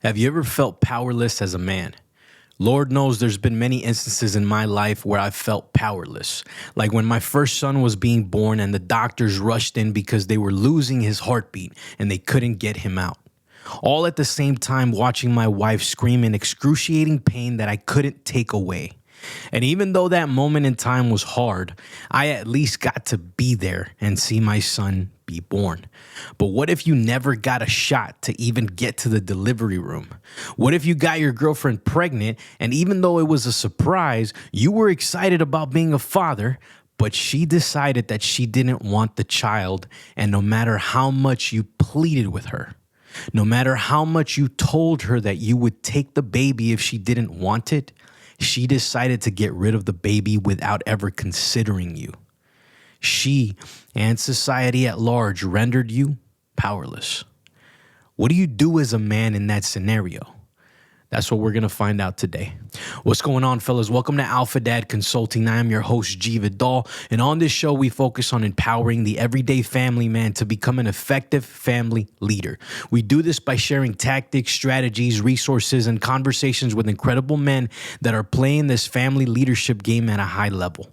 Have you ever felt powerless as a man? Lord knows there's been many instances in my life where I felt powerless. Like when my first son was being born and the doctors rushed in because they were losing his heartbeat and they couldn't get him out. All at the same time watching my wife scream in excruciating pain that I couldn't take away. And even though that moment in time was hard, I at least got to be there and see my son be born. But what if you never got a shot to even get to the delivery room? What if you got your girlfriend pregnant and even though it was a surprise, you were excited about being a father, but she decided that she didn't want the child, and no matter how much you pleaded with her, no matter how much you told her that you would take the baby if she didn't want it, she decided to get rid of the baby without ever considering you. She and society at large rendered you powerless. What do you do as a man in that scenario? That's what we're going to find out today. What's going on, fellas? Welcome to Alpha Dad Consulting. I am your host, G. Vidal, and on this show, we focus on empowering the everyday family man to become an effective family leader. We do this by sharing tactics, strategies, resources, and conversations with incredible men that are playing this family leadership game at a high level.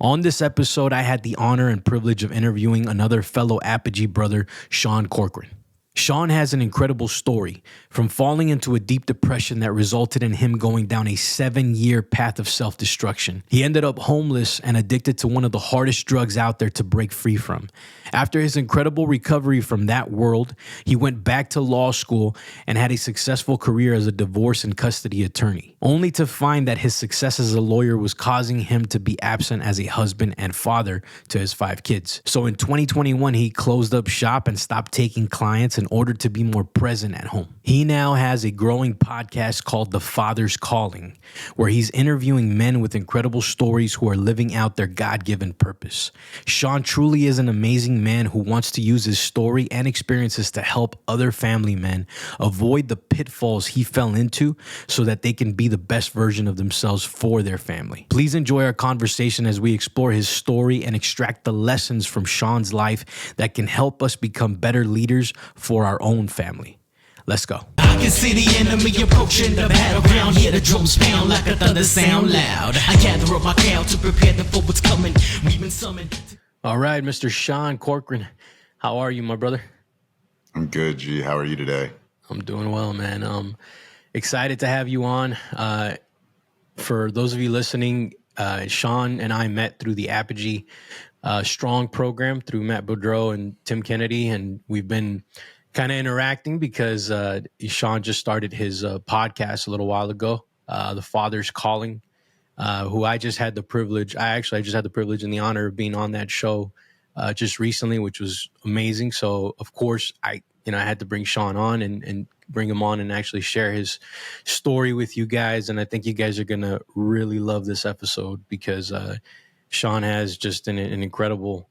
On this episode, I had the honor and privilege of interviewing another fellow Apogee brother, Sean Corcoran. Sean has an incredible story, from falling into a deep depression that resulted in him going down a 7-year path of self-destruction. He ended up homeless and addicted to one of the hardest drugs out there to break free from. After his incredible recovery from that world, he went back to law school and had a successful career as a divorce and custody attorney, only to find that his success as a lawyer was causing him to be absent as a husband and father to his 5 kids. So in 2021, he closed up shop and stopped taking clients in order to be more present at home. He now has a growing podcast called The Father's Calling, where he's interviewing men with incredible stories who are living out their God-given purpose. Sean truly is an amazing man who wants to use his story and experiences to help other family men avoid the pitfalls he fell into so that they can be the best version of themselves for their family. Please enjoy our conversation as we explore his story and extract the lessons from Sean's life that can help us become better leaders for our own family. Let's go. I can see the enemy approaching the battleground. Hear the drums pound like a thunder sound loud. I gather up my crowd to prepare them for what's coming. We've been summoned. All right, Mr. Sean Corcoran. How are you, my brother? I'm good, G. How are you today? I'm doing well, man. Excited to have you on. For those of you listening, Sean and I met through the Apogee Strong program through Matt Boudreau and Tim Kennedy, and we've been kind of interacting because Sean just started his podcast a little while ago, The Father's Calling, who I just had the privilege and the honor of being on that show just recently, which was amazing. So of course I had to bring Sean on and bring him on and actually share his story with you guys. And I think you guys are going to really love this episode because Sean has just an incredible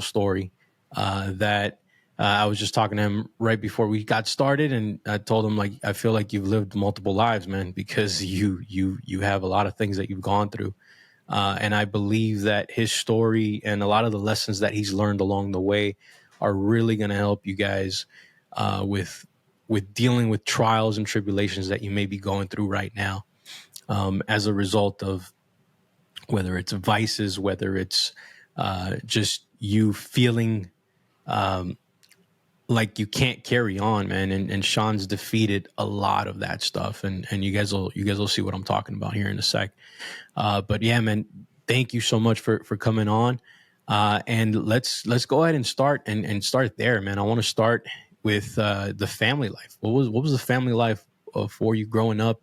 story that I was just talking to him right before we got started, and I told him, like, I feel like you've lived multiple lives, man, because you have a lot of things that you've gone through. And I believe that his story and a lot of the lessons that he's learned along the way are really going to help you guys with dealing with trials and tribulations that you may be going through right now as a result of whether it's vices, whether it's just you feeling like you can't carry on, man. And Sean's defeated a lot of that stuff. And you guys will see what I'm talking about here in a sec. But yeah, man, thank you so much for coming on. And let's go ahead and start there, man. I want to start with the family life. What was the family life for you growing up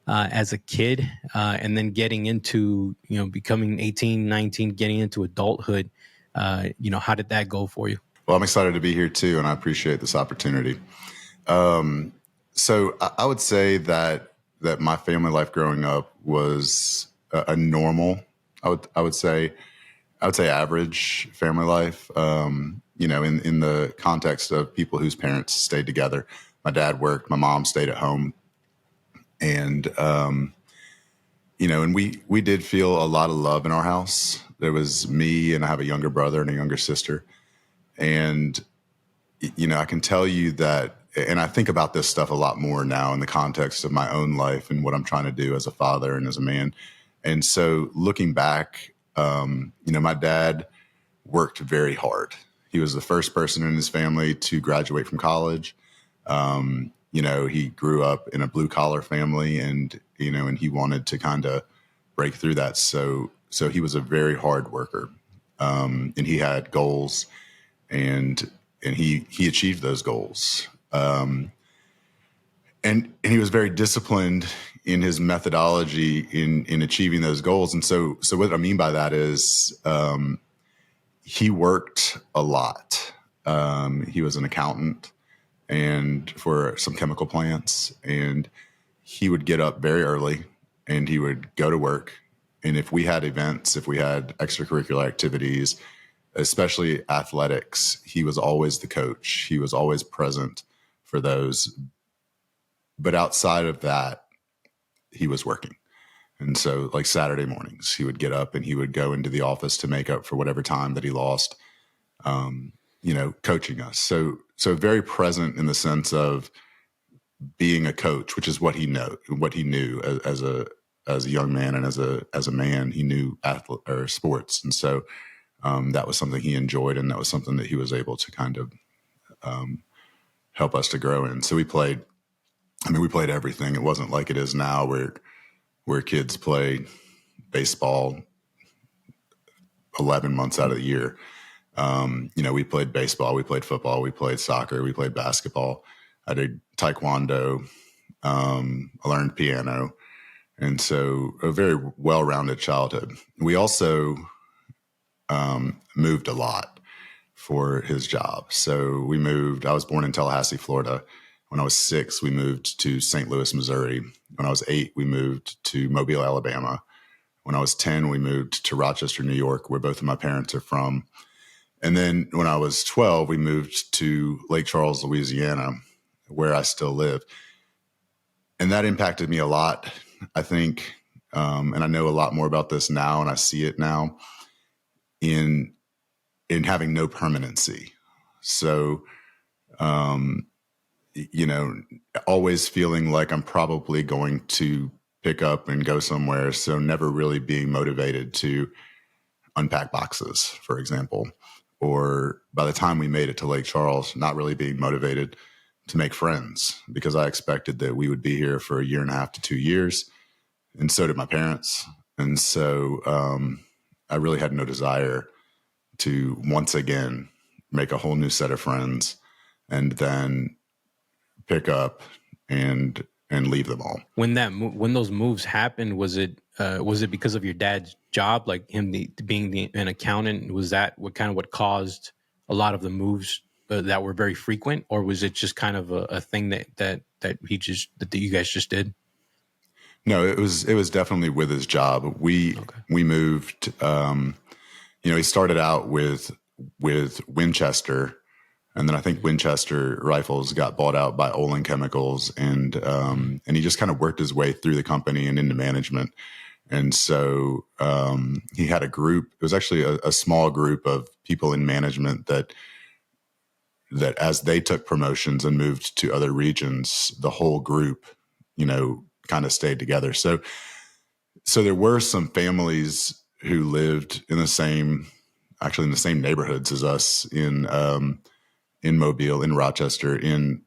as a kid, and then getting into, becoming 18, 19, getting into adulthood? How did that go for you? Well, I'm excited to be here too, and I appreciate this opportunity. So I would say that my family life growing up was a normal, I would say average family life. In the context of people whose parents stayed together. My dad worked, my mom stayed at home, and and we did feel a lot of love in our house. There was me, and I have a younger brother and a younger sister. And, I can tell you that and I think about this stuff a lot more now in the context of my own life and what I'm trying to do as a father and as a man. And so looking back, my dad worked very hard. He was the first person in his family to graduate from college. He grew up in a blue collar family, and he wanted to kind of break through that. So he was a very hard worker, and he had goals, and he achieved those goals. And he was very disciplined in his methodology in achieving those goals. And so what I mean by that is he worked a lot. He was an accountant and for some chemical plants, and he would get up very early and he would go to work. And if we had events, if we had extracurricular activities, especially athletics, he was always the coach. He was always present for those. But outside of that, he was working. And so like Saturday mornings, he would get up and he would go into the office to make up for whatever time that he lost, coaching us. So very present in the sense of being a coach, which is what he knew as a young man, and as a man, he knew sports. And so that was something he enjoyed, and that was something that he was able to kind of help us to grow in. So we played everything. It wasn't like it is now where kids play baseball 11 months out of the year. We played baseball, we played football, we played soccer, we played basketball. I did taekwondo. I learned piano. And so a very well-rounded childhood. We also moved a lot for his job. So I was born in Tallahassee, Florida. When I was 6, we moved to St. Louis, Missouri. When I was 8, we moved to Mobile, Alabama. When I was 10, we moved to Rochester, New York, where both of my parents are from. And then when I was 12, we moved to Lake Charles, Louisiana, where I still live. And that impacted me a lot, I think. And I know a lot more about this now, and I see it now in having no permanency. So, always feeling like I'm probably going to pick up and go somewhere. So never really being motivated to unpack boxes, for example. Or by the time we made it to Lake Charles, not really being motivated to make friends, because I expected that we would be here for 1.5 to 2 years. And so did my parents. And so I really had no desire to once again make a whole new set of friends and then pick up and leave them all. When those moves happened, was it because of your dad's job, like him being an accountant? Was that what caused a lot of the moves that were very frequent, or was it just kind of a thing that you guys just did? No, it was definitely with his job. We moved. He started out with Winchester. And then I think Winchester Rifles got bought out by Olin Chemicals, and he just kind of worked his way through the company and into management. And so he had a group. It was actually a small group of people in management that as they took promotions and moved to other regions, the whole group, kind of stayed together. So there were some families who lived in the same neighborhoods as us in Mobile, in Rochester, in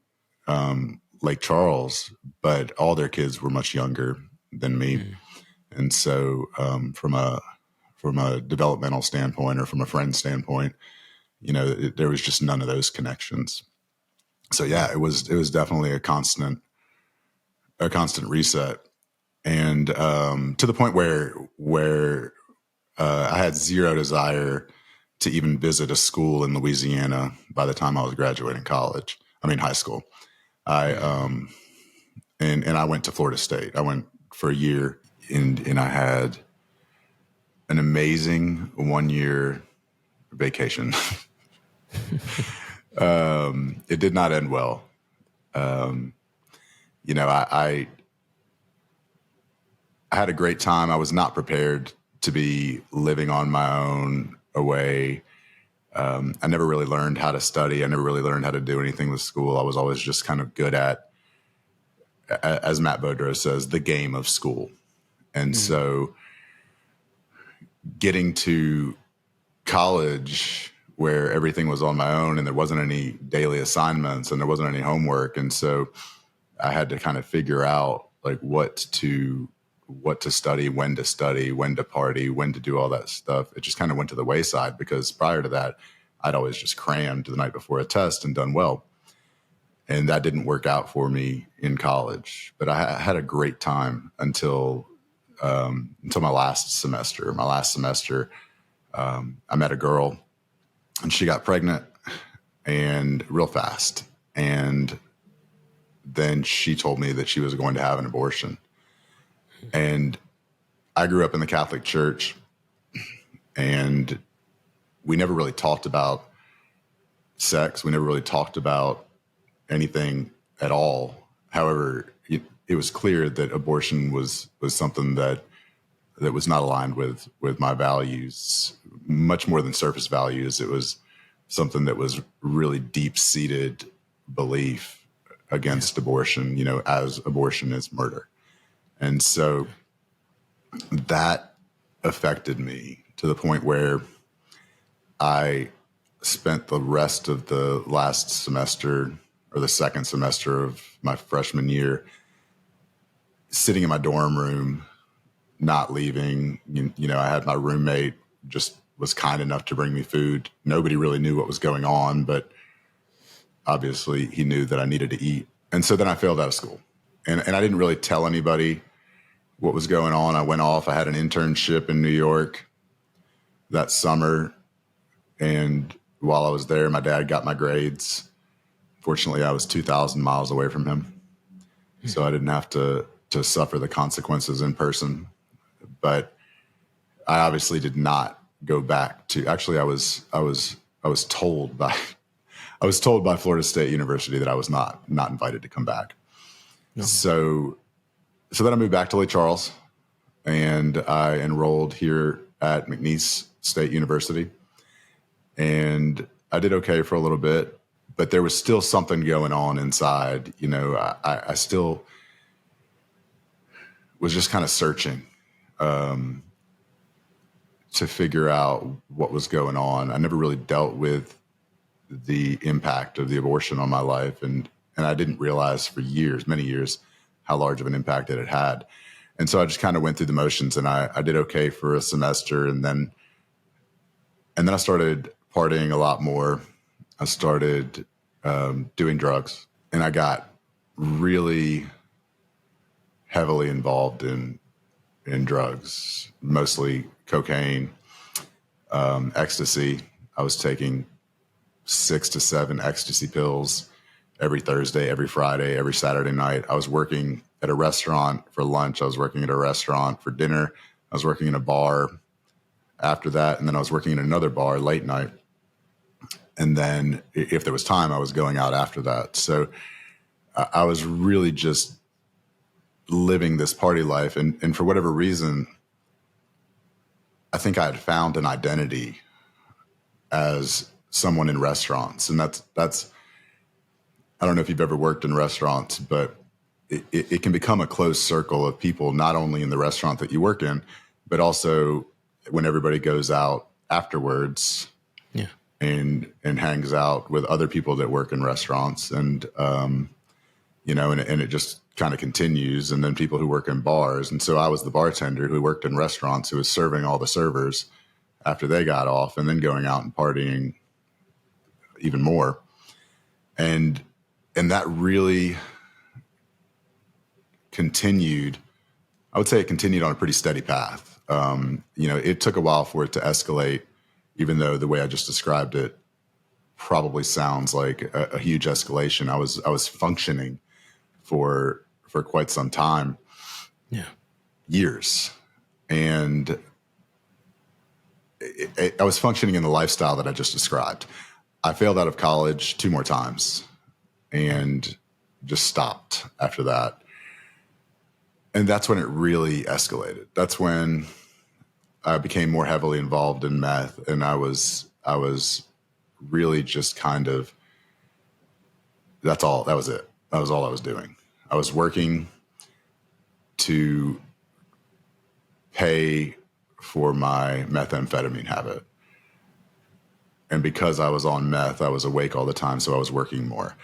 Lake Charles, but all their kids were much younger than me. Mm. And so from a developmental standpoint or from a friend standpoint, there was just none of those connections. So yeah, it was definitely a constant reset. And to the point where I had zero desire to even visit a school in Louisiana by the time I was graduating high school. And I went to Florida State. I went for a year, and I had an amazing 1-year vacation. It did not end well. I had a great time. I was not prepared to be living on my own away. I never really learned how to study. I never really learned how to do anything with school. I was always just kind of good at, as Matt Bodro says, the game of school. And so getting to college where everything was on my own and there wasn't any daily assignments and there wasn't any homework. And so I had to kind of figure out like what to study, when to party, when to do all that stuff. It just kind of went to the wayside because prior to that, I'd always just crammed the night before a test and done well. And that didn't work out for me in college, but I had a great time until my last semester. I met a girl and she got pregnant and real fast. And then she told me that she was going to have an abortion. And I grew up in the Catholic Church and we never really talked about sex. We never really talked about anything at all. However, it was clear that abortion was something that was not aligned with my values, much more than surface values. It was something that was really deep-seated belief against abortion, as abortion is murder. And so that affected me to the point where I spent the rest of the last semester or the second semester of my freshman year sitting in my dorm room, not leaving. I had my roommate just was kind enough to bring me food. Nobody really knew what was going on, but obviously he knew that I needed to eat. And so then I failed out of school. And I didn't really tell anybody what was going on. I went off. I had an internship in New York that summer. And while I was there, my dad got my grades. Fortunately, I was 2,000 miles away from him. So I didn't have to suffer the consequences in person. But I obviously did not go back to, actually, I was told by Florida State University that I was not invited to come back. No. So then I moved back to Lake Charles and I enrolled here at McNeese State University. And I did okay for a little bit, but there was still something going on inside. I still was just kind of searching to figure out what was going on. I never really dealt with the impact of the abortion on my life. And I didn't realize for many years, how large of an impact it had had. And so I just kind of went through the motions and I did okay for a semester. And then I started partying a lot more. I started doing drugs and I got really heavily involved in drugs, mostly cocaine, ecstasy. I was taking 6 to 7 ecstasy pills every Thursday, every Friday, every Saturday night. I was working at a restaurant for lunch. I was working at a restaurant for dinner. I was working in a bar after that. And then I was working in another bar late night. And then if there was time, I was going out after that. So I was really just living this party life. And for whatever reason, I think I had found an identity as someone in restaurants. And that's I don't know if you've ever worked in restaurants, but it can become a closed circle of people, not only in the restaurant that you work in, but also when everybody goes out afterwards and hangs out with other people that work in restaurants. And, and it just kind of continues. And then people who work in bars. And so I was the bartender who worked in restaurants who was serving all the servers after they got off and then going out and partying even more. And that really continued. I would say it continued on a pretty steady path. It took a while for it to escalate, even though the way I just described it probably sounds like a huge escalation. I was functioning for quite some time, years. And I was functioning in the lifestyle that I just described. I failed out of college 2 more times and just stopped after that. And that's when it really escalated. That's when I became more heavily involved in meth, and I was really just kind of, that was it. That was all I was doing. I was working to pay for my methamphetamine habit. And because I was on meth, I was awake all the time, so I was working more.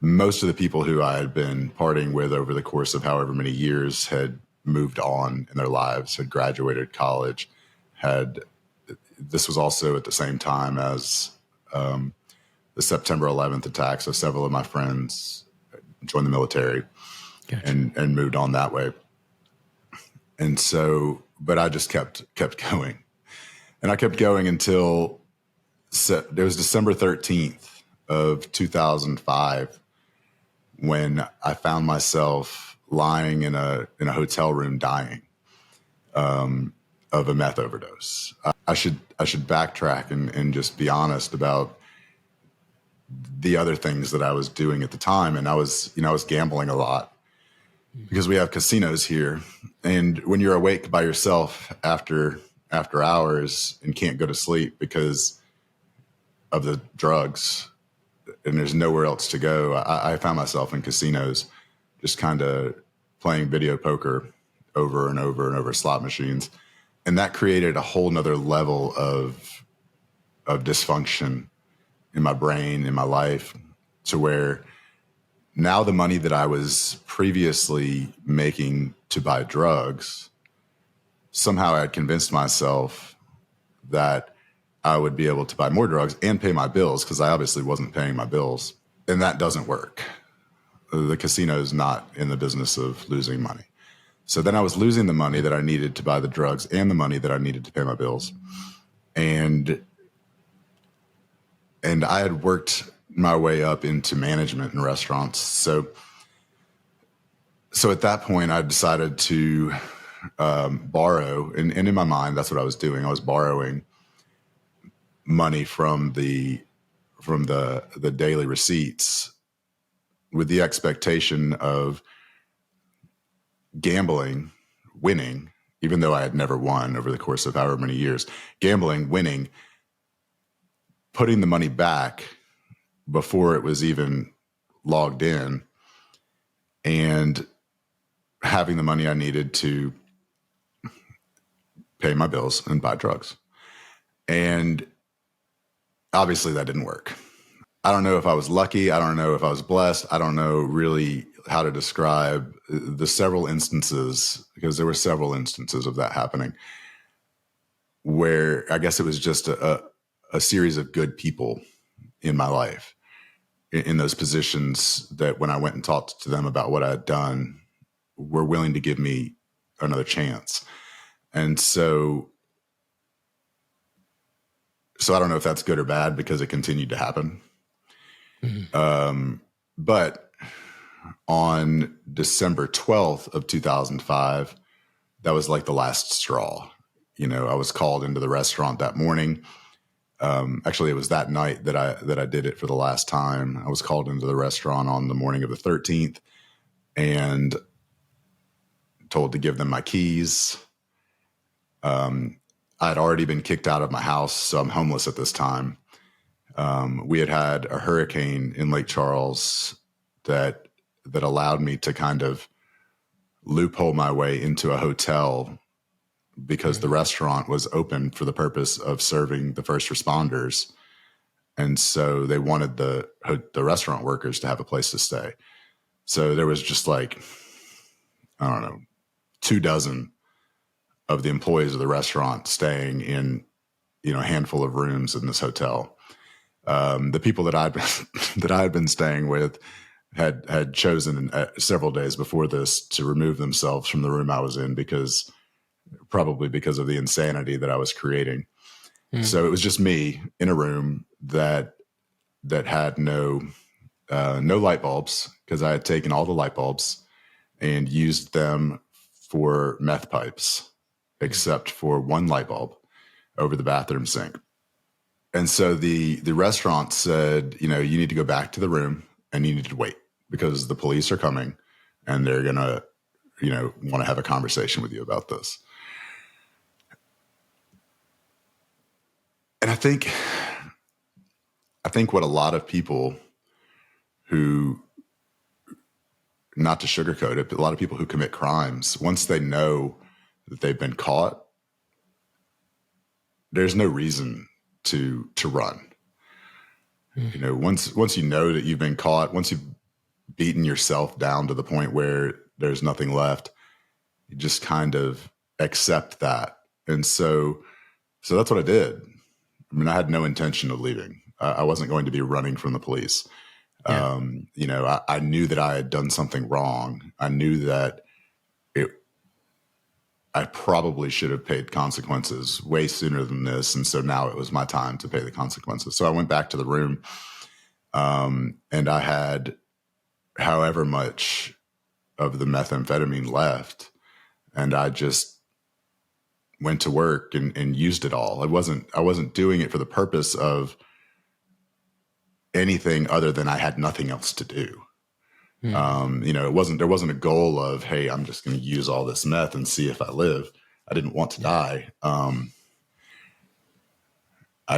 Most of the people who I had been partying with over the course of however many years had moved on in their lives, had graduated college, this was also at the same time as the September 11th attack. So several of my friends joined the military. Gotcha. and moved on that way. And so, but I just kept going. And I kept going until it was December 13th of 2005 when I found myself lying in a hotel room dying of a meth overdose. I should backtrack and just be honest about the other things that I was doing at the time. And I was gambling a lot because we have casinos here. And when you're awake by yourself after hours and can't go to sleep because of the drugs and there's nowhere else to go, I found myself in casinos just kind of playing video poker over and over and over slot machines. And that created a whole nother level of dysfunction in my brain, in my life, to where now the money that I was previously making to buy drugs, somehow I had convinced myself that I would be able to buy more drugs and pay my bills, because I obviously wasn't paying my bills. And that doesn't work. The casino is not in the business of losing money. So then I was losing the money that I needed to buy the drugs and the money that I needed to pay my bills. And I had worked my way up into management in restaurants. So at that point, I decided to borrow, and in my mind, that's what I was doing. I was borrowing money from the daily receipts with the expectation of gambling, winning, even though I had never won over the course of however many years, gambling, winning, putting the money back before it was even logged in, and having the money I needed to pay my bills and buy drugs. And obviously that didn't work. I don't know if I was lucky. I don't know if I was blessed. I don't know really how to describe the several instances, because there were several instances of that happening, where I guess it was just a series of good people in my life in those positions that when I went and talked to them about what I had done, were willing to give me another chance. And so I don't know if that's good or bad, because it continued to happen. Mm-hmm. But on December 12th of 2005, that was like the last straw. I was called into the restaurant that morning. Actually, it was that night that I did it for the last time. I was called into the restaurant on the morning of the 13th and told to give them my keys. I'd already been kicked out of my house, so I'm homeless at this time. We had a hurricane in Lake Charles that allowed me to kind of loophole my way into a hotel, because the restaurant was open for the purpose of serving the first responders. And so they wanted the restaurant workers to have a place to stay. So there was just like, I don't know, 24 of the employees of the restaurant staying in, a handful of rooms in this hotel. The people that I'd been staying with had chosen several days before this to remove themselves from the room I was in, probably because of the insanity that I was creating. So it was just me in a room that had no light bulbs, because I had taken all the light bulbs and used them for meth pipes, except for one light bulb over the bathroom sink. And so the restaurant said, you need to go back to the room and you need to wait, because the police are coming and they're going to, want to have a conversation with you about this. And I think I think what a lot of people who, not to sugarcoat it, but a lot of people who commit crimes, once they know that they've been caught, there's no reason to run. You know, once you know that you've been caught, once you've beaten yourself down to the point where there's nothing left, you just kind of accept that. And so that's what I did. I mean, I had no intention of leaving. I wasn't going to be running from the police. Yeah. You know, I knew that I had done something wrong. I knew that I probably should have paid consequences way sooner than this. And so now it was my time to pay the consequences. So I went back to the room, and I had however much of the methamphetamine left. And I just went to work and used it all. I wasn't doing it for the purpose of anything other than I had nothing else to do. You know, there wasn't a goal of, hey, I'm just going to use all this meth and see if I live. I didn't want to die. I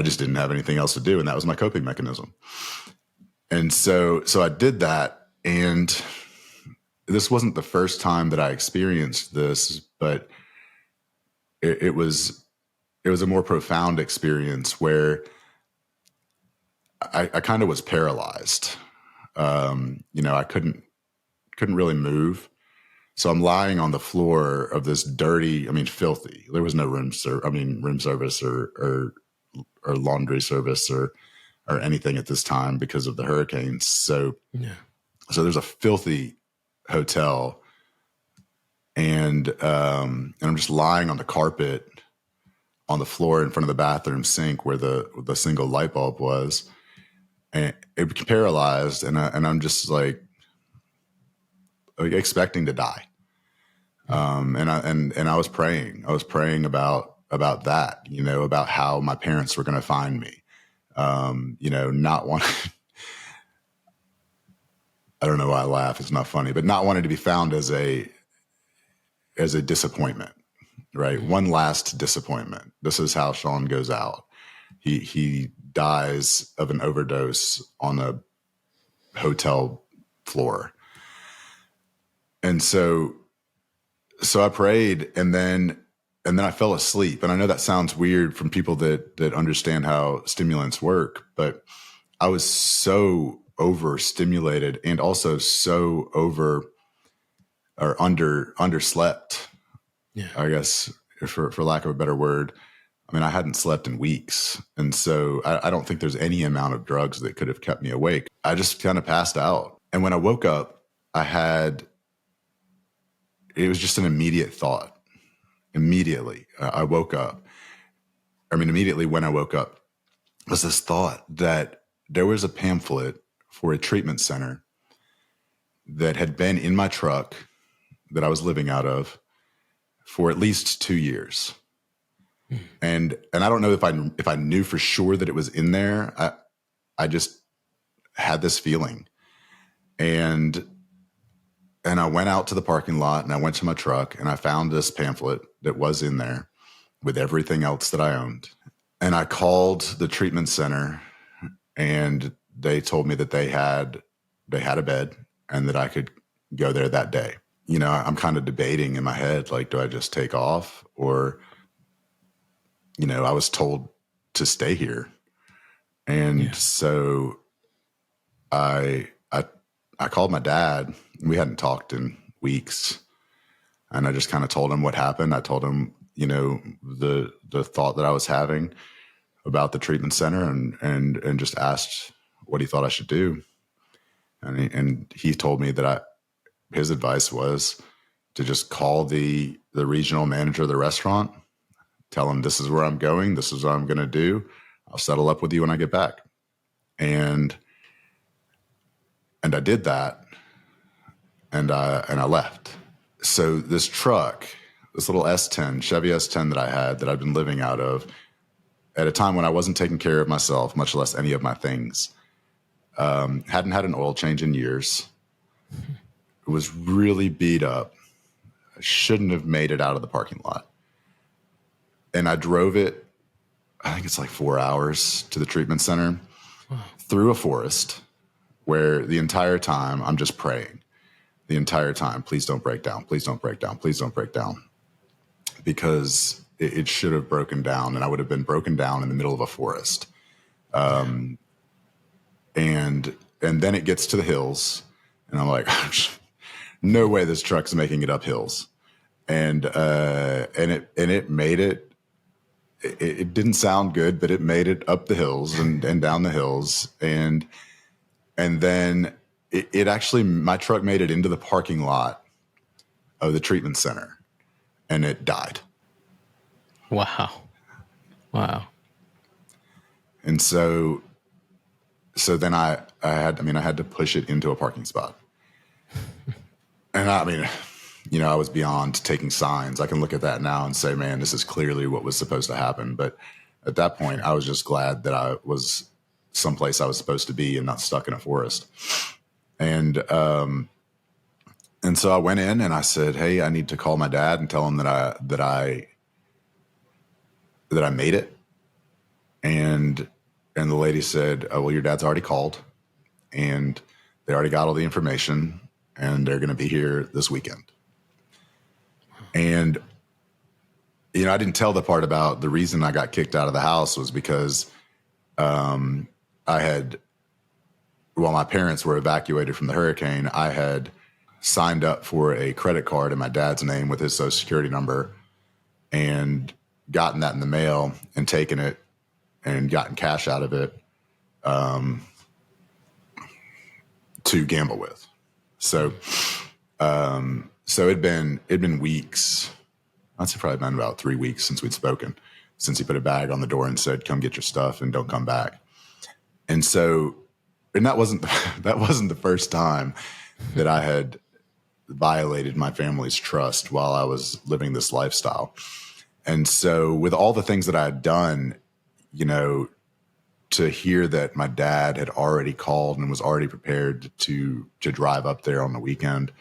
just didn't have anything else to do. And that was my coping mechanism. And so I did that. And this wasn't the first time that I experienced this, but it was a more profound experience where I kind of was paralyzed. You know, I couldn't really move. So I'm lying on the floor of this dirty, I mean, filthy. There was no room service or laundry service or anything at this time because of the hurricanes. So there's a filthy hotel, and I'm just lying on the carpet on the floor in front of the bathroom sink where the single light bulb was, and it became paralyzed, and I'm just like expecting to die. And I was praying. I was praying about that, you know, about how my parents were going to find me. You know, not want. I don't know why I laugh. It's not funny, but not wanting to be found as a disappointment, right? One last disappointment. This is how Sean goes out. He dies of an overdose on a hotel floor. And so I prayed, and then I fell asleep. And I know that sounds weird from people that understand how stimulants work, but I was so overstimulated and also so underslept. Yeah. I guess for lack of a better word. I mean, I hadn't slept in weeks. And so I don't think there's any amount of drugs that could have kept me awake. I just kind of passed out. And when I woke up, it was just an immediate thought. Immediately, I woke up. I mean, immediately when I woke up was this thought that there was a pamphlet for a treatment center that had been in my truck that I was living out of for at least 2 years. And I don't know if I knew for sure that it was in there. I just had this feeling. And I went out to the parking lot, and I went to my truck, and I found this pamphlet that was in there with everything else that I owned. And I called the treatment center, and they told me that they had a bed and that I could go there that day. You know, I'm kind of debating in my head, like, do I just take off? Or, you know, I was told to stay here. And so I called my dad. We hadn't talked in weeks. And I just kind of told him what happened. I told him, you know, the thought that I was having about the treatment center, and just asked what he thought I should do. And he told me that his advice was to just call the regional manager of the restaurant, tell him this is where I'm going, this is what I'm going to do. I'll settle up with you when I get back. And I did that, and I left. So this truck, this little S10, Chevy S10 that I had, that I've been living out of at a time when I wasn't taking care of myself, much less any of my things, hadn't had an oil change in years. It was really beat up. I shouldn't have made it out of the parking lot. And I drove it, I think it's like 4 hours to the treatment center. Wow. through a forest where the entire time I'm just praying. The entire time, please don't break down. Please don't break down. Please don't break down. Because it should have broken down, and I would have been broken down in the middle of a forest. And then it gets to the hills, and I'm like, no way this truck's making it up hills. And it made it. It didn't sound good, but it made it up the hills and down the hills, and then it actually, my truck made it into the parking lot of the treatment center, and it died. Wow. And so then I had to push it into a parking spot. And I was beyond taking signs. I can look at that now and say, man, this is clearly what was supposed to happen. But at that point, I was just glad that I was someplace I was supposed to be and not stuck in a forest. And so I went in and I said, hey, I need to call my dad and tell him that I made it. And the lady said, oh, well, your dad's already called and they already got all the information and they're going to be here this weekend. And, I didn't tell the part about the reason I got kicked out of the house was because while my parents were evacuated from the hurricane, I had signed up for a credit card in my dad's name with his social security number and gotten that in the mail and taken it and gotten cash out of it to gamble with. So it'd been weeks. I'd say probably been about 3 weeks since we'd spoken, since he put a bag on the door and said, come get your stuff and don't come back. And that wasn't the first time that I had violated my family's trust while I was living this lifestyle. And so with all the things that I had done, to hear that my dad had already called and was already prepared to drive up there on the weekend,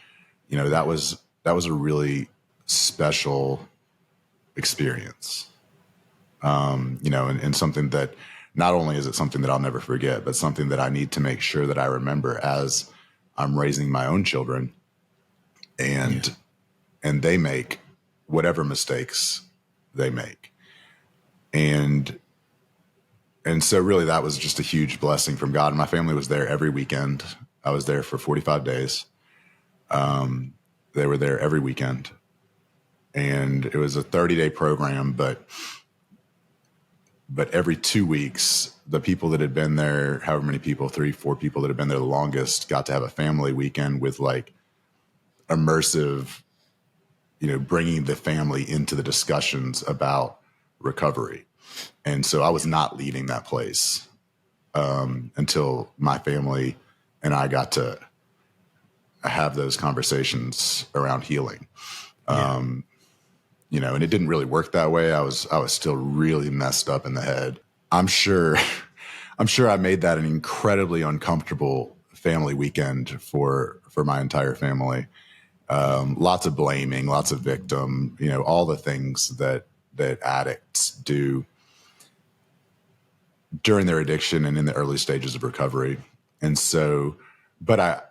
that was a really special experience. And something that not only is it something that I'll never forget, but something that I need to make sure that I remember as I'm raising my own children and they make whatever mistakes they make. And so really that was just a huge blessing from God. And my family was there every weekend. I was there for 45 days. They were there every weekend. And it was a 30-day program, but every 2 weeks, the people that had been there, however many people, 3-4 people that had been there the longest, got to have a family weekend with like immersive, bringing the family into the discussions about recovery. And so I was not leaving that place until my family and I got to have those conversations around healing. And it didn't really work that way. I was still really messed up in the head. I'm sure I made that an incredibly uncomfortable family weekend for my entire family. Lots of blaming, lots of victim, all the things that addicts do during their addiction and in the early stages of recovery. And so, but I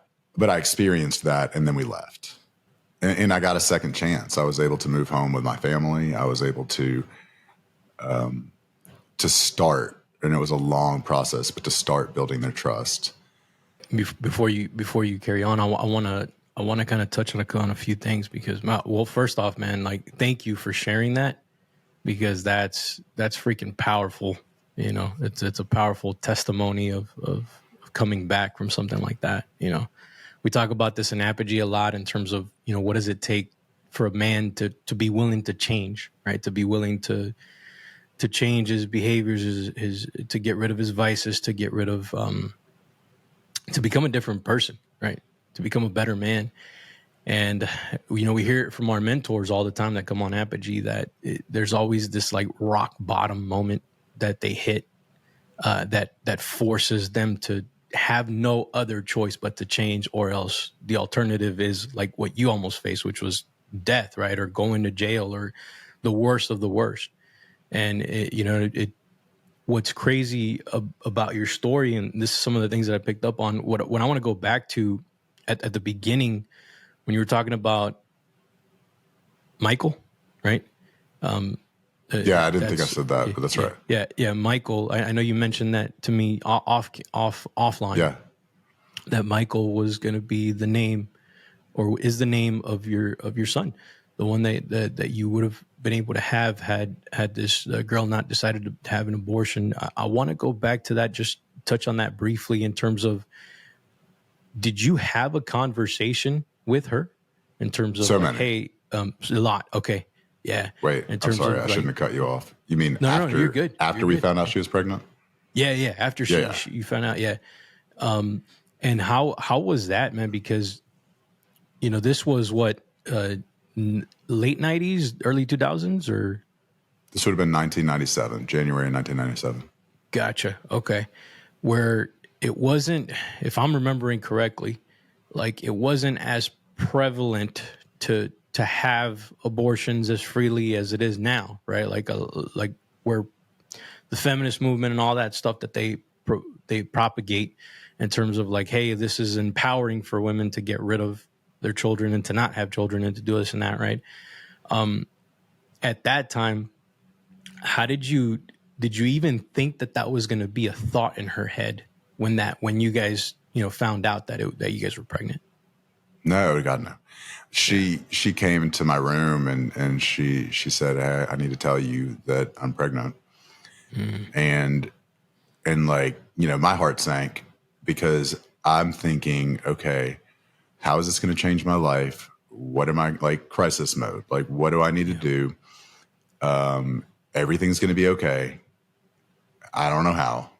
experienced that and then we left. And I got a second chance. I was able to move home with my family. I was able to start, and it was a long process, but to start building their trust. Before you carry on, I want to kind of touch on a few things because, first off, man, like, thank you for sharing that because that's freaking powerful. It's a powerful testimony of coming back from something like that. We talk about this in Apogee a lot in terms of, what does it take for a man to be willing to change, right? To be willing to change his behaviors, his to get rid of his vices, to get rid of, to become a different person, right? To become a better man. And, we hear it from our mentors all the time that come on Apogee that there's always this like rock bottom moment that they hit that forces them to have no other choice but to change, or else the alternative is like what you almost faced, which was death, right? Or going to jail or the worst of the worst. And what's crazy about your story, and this is some of the things that I picked up on. What I want to go back to at the beginning when you were talking about Michael, right? Yeah, I didn't think I said that, but that's right. Yeah. Michael, I know you mentioned that to me offline. Yeah. That Michael was going to be the name, or is the name of your son, the one that you would have been able to have had this girl not decided to have an abortion. I want to go back to that, just touch on that briefly in terms of, did you have a conversation with her in terms of So like, many. hey, a lot, okay, yeah. Wait, In I'm terms sorry. of I like, shouldn't have cut you off. You mean no, you're good. after You're we good. found out she was pregnant? Yeah. After Yeah. you found out, yeah. And how was that, man? Because this was what late '90s, early 2000s, or This would have been 1997, January 1997. gotcha. Okay, where it wasn't, if I'm remembering correctly, like it wasn't as prevalent to have abortions as freely as it is now, right? Like where the feminist movement and all that stuff that they propagate in terms of like, hey, this is empowering for women to get rid of their children and to not have children and to do this and that, right? At that time, how did you even think that was going to be a thought in her head when you guys found out that you guys were pregnant? No, God, no. She came into my room and she said, "Hey, I need to tell you that I'm pregnant." And like, my heart sank because I'm thinking, okay, how is this going to change my life? What am I, like, crisis mode? Like, what do I need to do? Everything's going to be okay. I don't know how,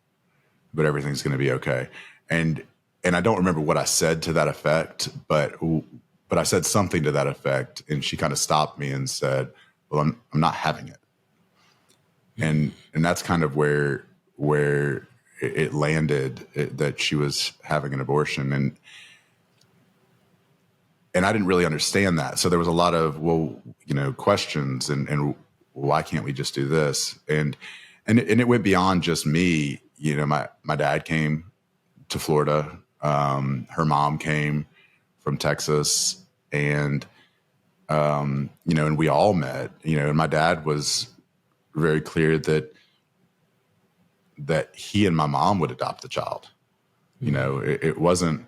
but everything's going to be okay. And I don't remember what I said to that effect, but I said something to that effect, and she kind of stopped me and said, "Well, I'm not having it." And that's kind of where it landed, that she was having an abortion, and I didn't really understand that. So there was a lot of questions and why can't we just do this? And it went beyond just me. My dad came to Florida. Her mom came from Texas, and and we all met. And my dad was very clear that he and my mom would adopt the child. It wasn't,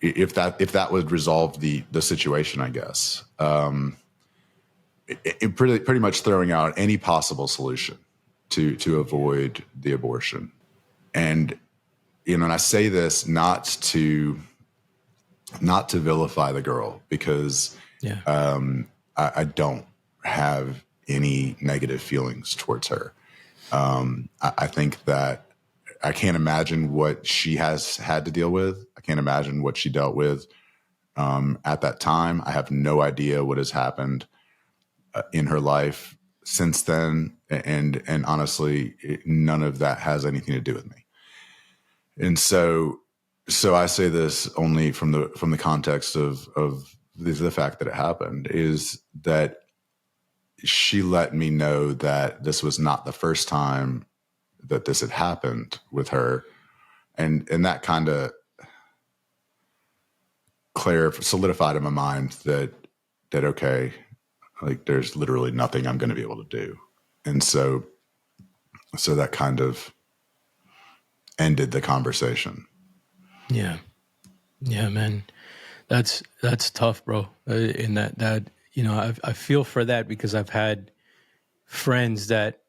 if that would resolve the situation, I guess. It pretty much throwing out any possible solution to avoid the abortion. And and I say this not to vilify the girl, because I don't have any negative feelings towards her. I think that I can't imagine what she has had to deal with. I can't imagine what she dealt with at that time. I have no idea what has happened in her life since then, and honestly, none of that has anything to do with me. And so I say this only from the context of the fact that it happened, is that she let me know that this was not the first time that this had happened with her, and that kind of solidified in my mind that okay, like, there's literally nothing I'm going to be able to do. And so that kind of ended the conversation. Yeah, man, that's tough, bro. In that I feel for that, because I've had friends that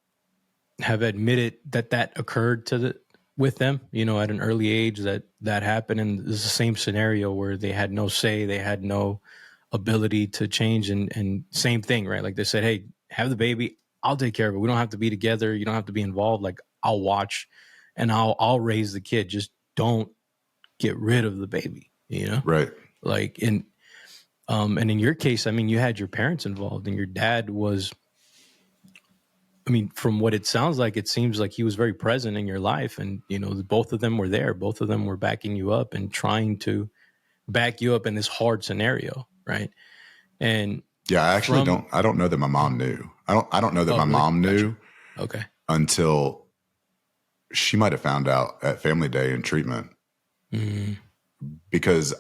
have admitted that occurred with them, at an early age, that happened. And it's the same scenario where they had no say, they had no ability to change, and same thing, right? Like they said, hey, have the baby, I'll take care of it. We don't have to be together. You don't have to be involved. Like, I'll watch and I'll raise the kid. Just don't get rid of the baby, Right. Like, and in your case, I mean, you had your parents involved, and your dad was, I mean, from what it sounds like, it seems like he was very present in your life, and both of them were there. Both of them were backing you up and trying to back you up in this hard scenario, right? And yeah, I actually don't know that my mom knew. I don't know that my really? mom knew. Gotcha. Okay. Until she might have found out at family day in treatment because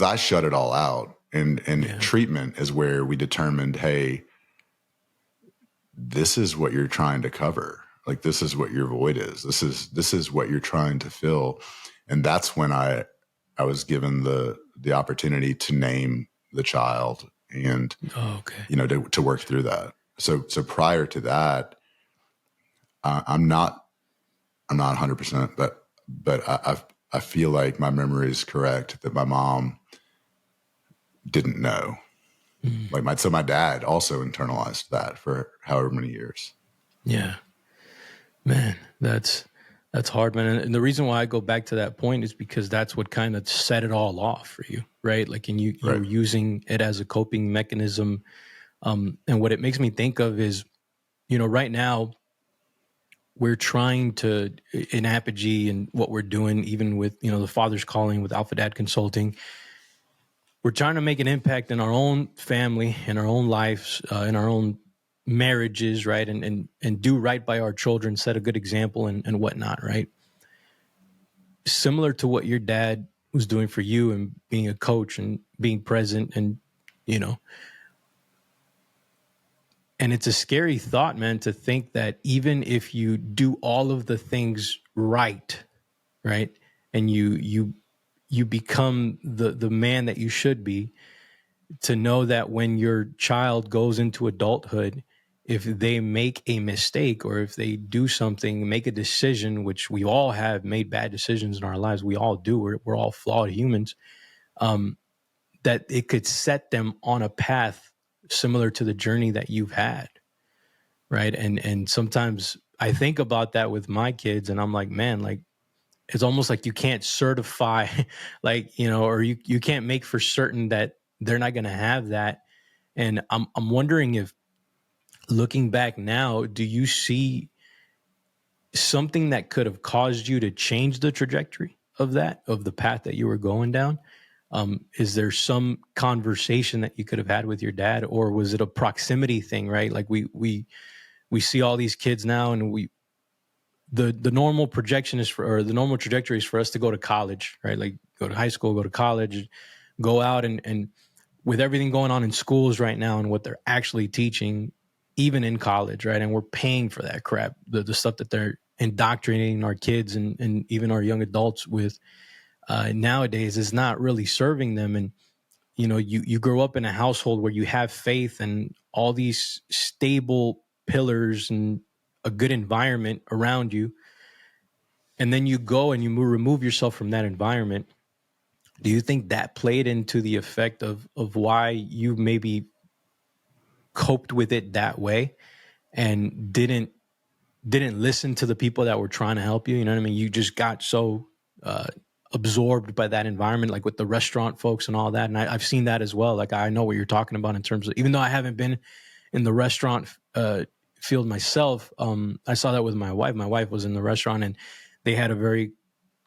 I shut it all out. And treatment is where we determined, hey, this is what you're trying to cover. Like, this is what your void is. This is what you're trying to fill. And that's when I was given the opportunity to name the child and, to work through that. So prior to that, I'm not 100%, but I feel like my memory is correct that my mom didn't know. So my dad also internalized that for however many years. Yeah, man, that's hard, man. And the reason why I go back to that point is because that's what kind of set it all off for you, right? Like, and you were using it as a coping mechanism. And what it makes me think of is, right now we're trying to, in Apogee and what we're doing, even with, the Father's Calling with Alpha Dad Consulting, we're trying to make an impact in our own family, in our own lives, in our own marriages, right? And do right by our children, set a good example and whatnot, right? Similar to what your dad was doing for you and being a coach and being present and, and it's a scary thought, man, to think that even if you do all of the things right, and you become the man that you should be, to know that when your child goes into adulthood, if they make a mistake or if they do something, make a decision, which we all have made bad decisions in our lives, we all do, we're all flawed humans, that it could set them on a path similar to the journey that you've had, right? And sometimes I think about that with my kids and I'm like, man, like, it's almost like you can't certify, like, or you can't make for certain that they're not going to have that. And I'm wondering if, looking back now, do you see something that could have caused you to change the trajectory of the path that you were going down? Is there some conversation that you could have had with your dad, or was it a proximity thing, right? Like we see all these kids now and the normal projection is the normal trajectory is for us to go to college, right? Like go to high school, go to college, go out and with everything going on in schools right now and what they're actually teaching, even in college, right? And we're paying for that crap, the stuff that they're indoctrinating our kids and even our young adults with nowadays is not really serving them. And, you grow up in a household where you have faith and all these stable pillars and a good environment around you. And then you go and you remove yourself from that environment. Do you think that played into the effect of why you maybe coped with it that way and didn't listen to the people that were trying to help you? You know what I mean? You just got so absorbed by that environment, like with the restaurant folks and all that. And I've seen that as well. Like, I know what you're talking about in terms of, even though I haven't been in the restaurant field myself, I saw that with my wife. My wife was in the restaurant and they had a very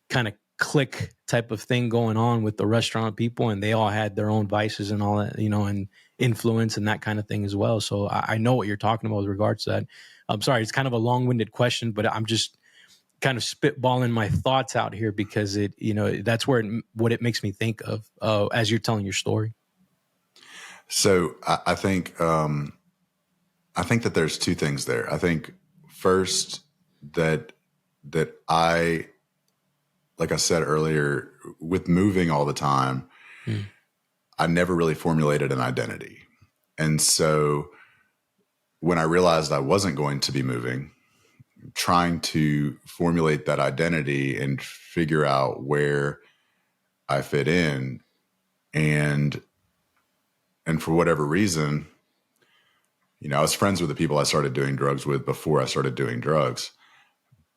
kind of clique type of thing going on with the restaurant people, and they all had their own vices and all that, and influence and that kind of thing as well. So I know what you're talking about with regards to that. I'm sorry, it's kind of a long-winded question, but I'm just kind of spitballing my thoughts out here because that's what it makes me think of as you're telling your story. So I think that there's two things there. I think first that I, like I said earlier, with moving all the time, I never really formulated an identity. And so when I realized I wasn't going to be moving, trying to formulate that identity and figure out where I fit in, and for whatever reason, I was friends with the people I started doing drugs with before I started doing drugs.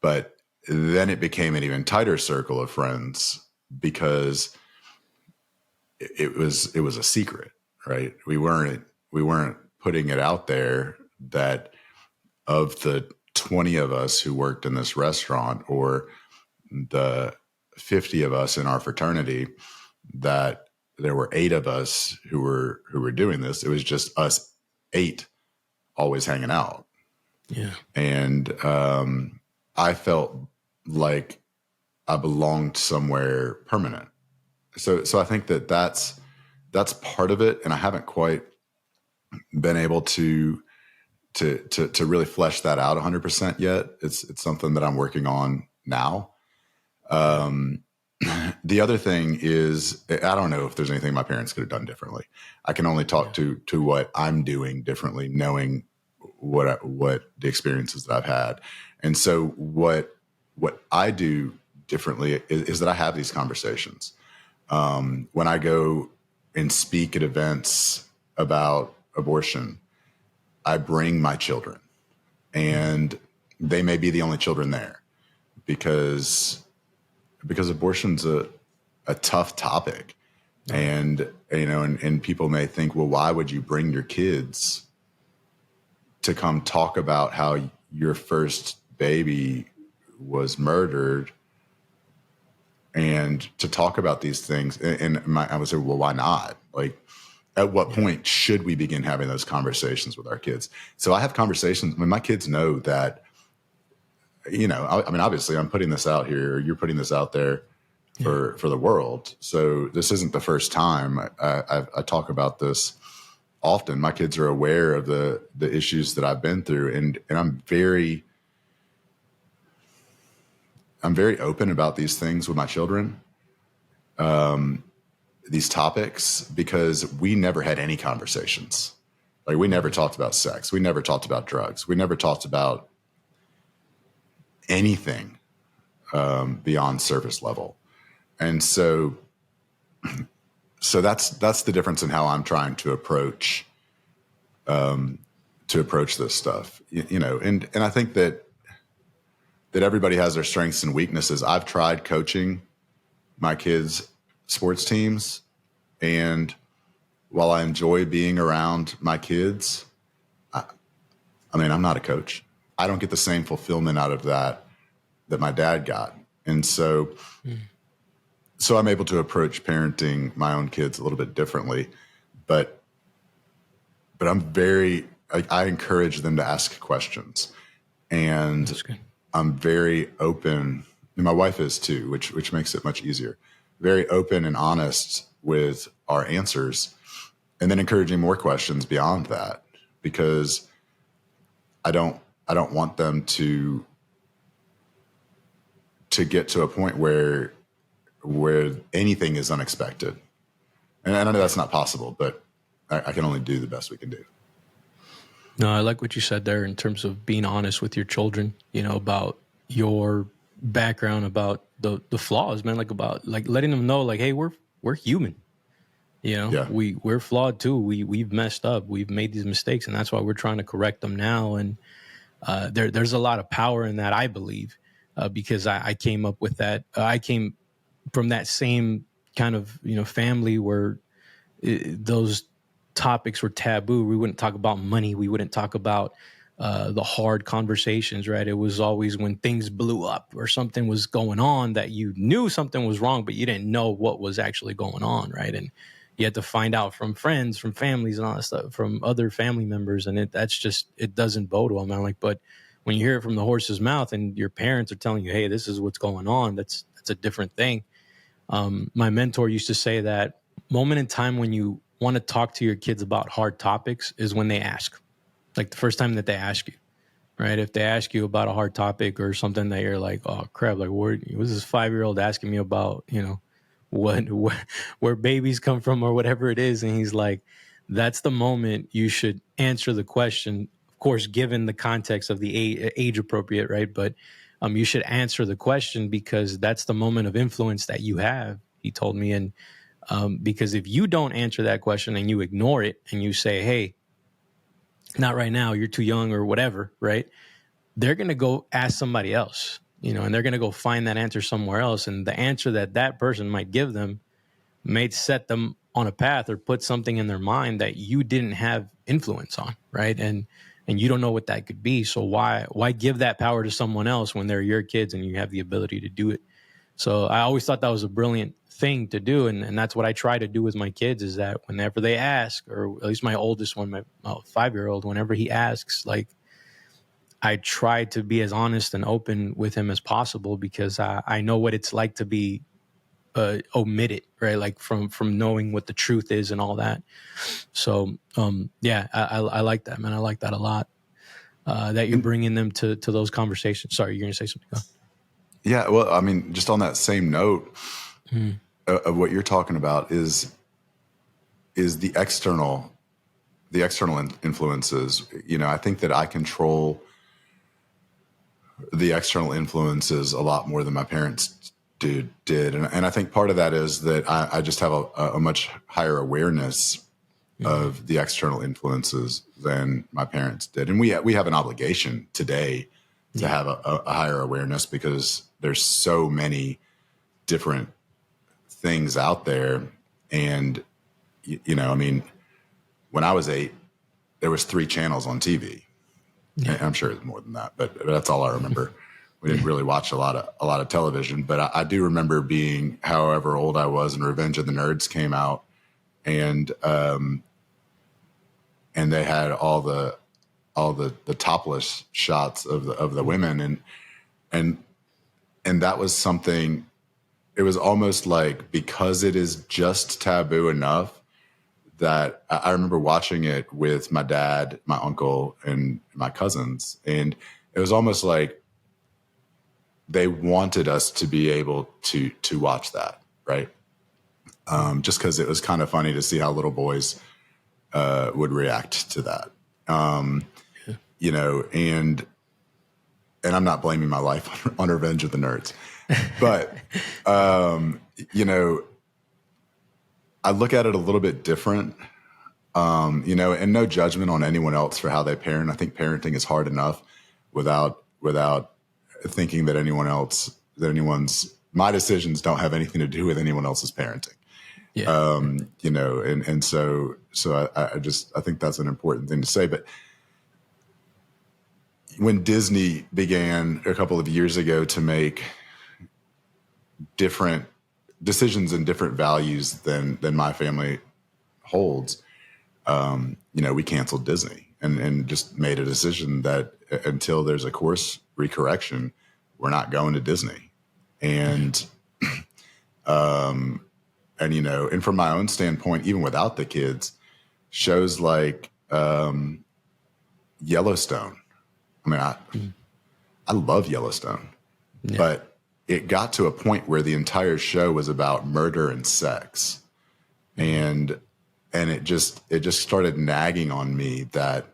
But then it became an even tighter circle of friends because it was a secret, right? We weren't putting it out there that of the 20 of us who worked in this restaurant or the 50 of us in our fraternity, that there were 8 of us who were doing this. It was just us 8 always hanging out. Yeah. And I felt like I belonged somewhere permanent. So I think that's part of it, and I haven't quite been able to really flesh that out 100% yet. It's something that I'm working on now. The other thing is, I don't know if there's anything my parents could have done differently. I can only talk to what I'm doing differently, knowing what the experiences that I've had. And so what I do differently is that I have these conversations. When I go and speak at events about abortion, I bring my children, and they may be the only children there because abortion's a tough topic. And, and people may think, well, why would you bring your kids to come talk about how your first baby was murdered and to talk about these things? And I would say, well, why not? Like, at what point should we begin having those conversations with our kids? So I have conversations. I mean, my kids know that, I mean, obviously I'm putting this out here, you're putting this out there for the world. So this isn't the first time I talk about this often. My kids are aware of the issues that I've been through, and I'm very open about these things with my children, these topics, because we never had any conversations. Like, we never talked about sex. We never talked about drugs. We never talked about anything beyond surface level. And so that's the difference in how I'm trying to approach this stuff, and I think that everybody has their strengths and weaknesses. I've tried coaching my kids' sports teams, and while I enjoy being around my kids, I mean, I'm not a coach. I don't get the same fulfillment out of that my dad got. And so I'm able to approach parenting my own kids a little bit differently, but I'm I encourage them to ask questions, and I'm very open, and my wife is too, which makes it much easier. Very open and honest with our answers, and then encouraging more questions beyond that, because I don't want them to get to a point where anything is unexpected. And I know that's not possible, but I can only do the best we can do. No, I like what you said there in terms of being honest with your children, about your background, about the flaws, man, about letting them know, hey, we're human. We're flawed too. We've messed up. We've made these mistakes, and that's why we're trying to correct them now. And there's a lot of power in that, I believe, because I came up with that. I came from that same kind of family where those topics were taboo. We wouldn't talk about money. We wouldn't talk about the hard conversations, right? It was always when things blew up or something was going on that you knew something was wrong, but you didn't know what was actually going on, right? And you had to find out from friends, from families, and all that stuff, from other family members, and it doesn't bode well, man. But when you hear it from the horse's mouth and your parents are telling you, hey, this is what's going on, that's a different thing. My mentor used to say that moment in time when you want to talk to your kids about hard topics is when they ask, the first time that they ask you, right? If they ask you about a hard topic or something that you're like, oh crap, what was this 5-year-old asking me about, where babies come from or whatever it is. And he's like, that's the moment you should answer the question, of course, given the context of the age appropriate, right? But you should answer the question because that's the moment of influence that you have, he told me. And because if you don't answer that question and you ignore it and you say, hey, not right now, you're too young or whatever, right? They're going to go ask somebody else, and they're going to go find that answer somewhere else. And the answer that person might give them may set them on a path or put something in their mind that you didn't have influence on, right? And you don't know what that could be. So why give that power to someone else when they're your kids and you have the ability to do it? So I always thought that was a brilliant thing to do. And that's what I try to do with my kids, is that whenever they ask, or at least my oldest one, my 5-year-old, whenever he asks, I try to be as honest and open with him as possible because I know what it's like to be omitted, right? Like from knowing what the truth is and all that. So yeah, I like that, man. I like that a lot. That you're bringing them to those conversations. Sorry, you're gonna say something. Go. Yeah, well, I mean, just on that same note of what you're talking about is the external influences. You know, I think that I control the external influences a lot more than my parents did. And I think part of that is that I just have a much higher awareness of the external influences than my parents did. And we have an obligation today to have a higher awareness because there's so many different things out there. And, you know, I mean, when I was 8, there was 3 channels on TV. Yeah. I'm sure it's more than that, but that's all I remember. We didn't really watch a lot of television, but I do remember being however old I was, and Revenge of the Nerds came out, and they had all the topless shots of the women, and that was something. It was almost like, because it is just taboo enough, that I remember watching it with my dad, my uncle, and my cousins. And it was almost like they wanted us to be able to watch that, right? Just because it was kind of funny to see how little boys would react to that. You know, and I'm not blaming my life on Revenge of the Nerds. But, you know, I look at it a little bit different. You know, and no judgment on anyone else for how they parent. I think parenting is hard enough without thinking that my decisions don't have anything to do with anyone else's parenting. Yeah. You know, and so I think that's an important thing to say. But when Disney began a couple of years ago to make different decisions and different values than my family holds, you know, we canceled Disney and just made a decision that until there's a course recorrection, we're not going to Disney. And, and, you know, and from my own standpoint, even without the kids, shows like, Yellowstone. I mean, I love Yellowstone, but it got to a point where the entire show was about murder and sex. And it just started nagging on me that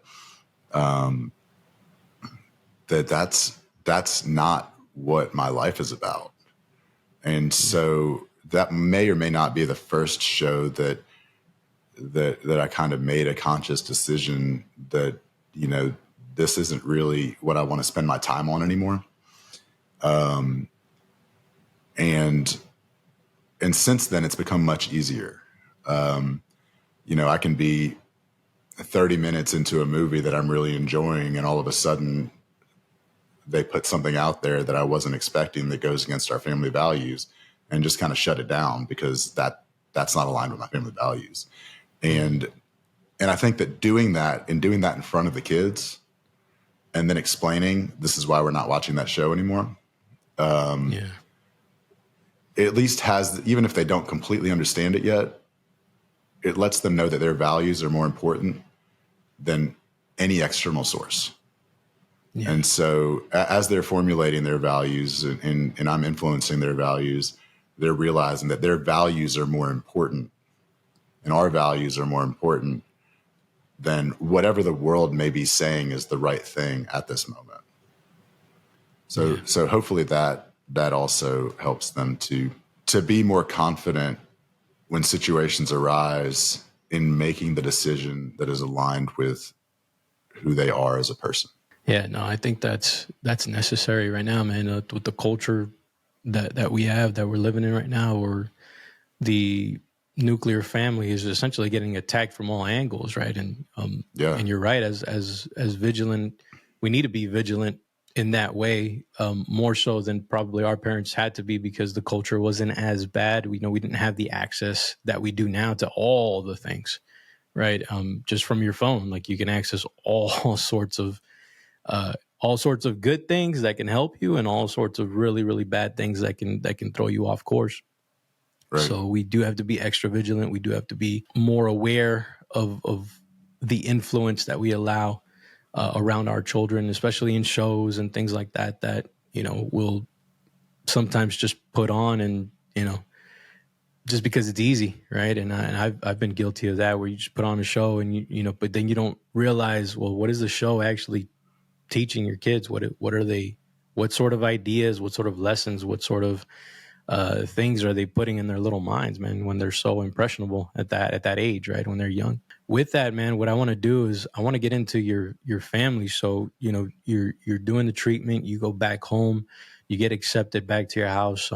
that's not what my life is about. And so that may or may not be the first show that I kind of made a conscious decision that, you know, this isn't really what I want to spend my time on anymore. And since then it's become much easier. You know, I can be 30 minutes into a movie that I'm really enjoying, and all of a sudden they put something out there that I wasn't expecting that goes against our family values, and just kind of shut it down because that's not aligned with my family values. And I think that doing that in front of the kids and then explaining this is why we're not watching that show anymore. It at least has, even if they don't completely understand it yet, it lets them know that their values are more important than any external source. Yeah. And so as they're formulating their values and I'm influencing their values, they're realizing that their values are more important and our values are more important than whatever the world may be saying is the right thing at this moment. So hopefully that also helps them to be more confident when situations arise in making the decision that is aligned with who they are as a person. Yeah, no, I think that's necessary right now, man. With the culture that we have, that we're living in right now, or the nuclear family is essentially getting attacked from all angles, right? And and you're right. As vigilant, we need to be vigilant in that way, more so than probably our parents had to be, because the culture wasn't as bad. We didn't have the access that we do now to all the things, right? Just from your phone, like you can access all sorts of all sorts of good things that can help you and all sorts of really, really bad things that can throw you off course. Right. So we do have to be extra vigilant. We do have to be more aware of the influence that we allow around our children, especially in shows and things like that, that, will sometimes just put on and, just because it's easy, right? And I've been guilty of that, where you just put on a show and but then you don't realize, well, what is the show actually teaching your kids? What are they? What sort of ideas? What sort of lessons? What sort of things are they putting in their little minds, man? When they're so impressionable at that age, right? When they're young. With that, man, what I want to do is I want to get into your family. So you're doing the treatment. You go back home. You get accepted back to your house.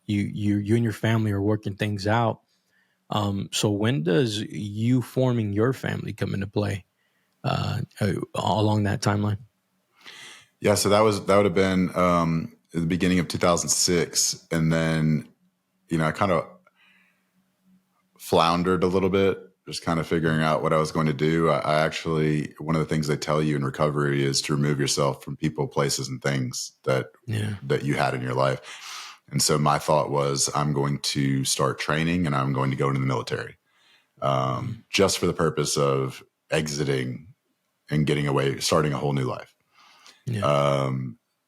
You and your family are working things out. So when does you forming your family come into play along that timeline? Yeah, so that would have been at the beginning of 2006, and then I kind of floundered a little bit, just kind of figuring out what I was going to do. I actually, one of the things they tell you in recovery is to remove yourself from people, places, and things that you had in your life. And so my thought was, I'm going to start training and I'm going to go into the military, just for the purpose of exiting and getting away, starting a whole new life. Yeah.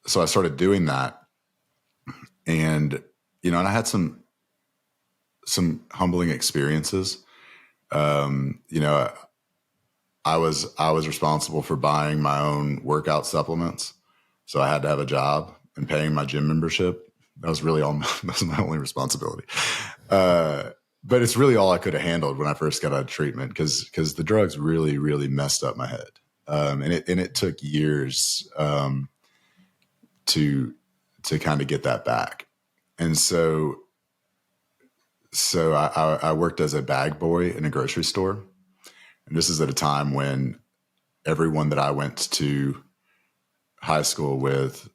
So I started doing that, and and I had some humbling experiences. I was responsible for buying my own workout supplements, so I had to have a job and paying my gym membership. That was really that was my only responsibility. But it's really all I could have handled when I first got out of treatment, because the drugs really, really messed up my head. And it took years to kind of get that back. And so I worked as a bag boy in a grocery store. And this is at a time when everyone that I went to high school with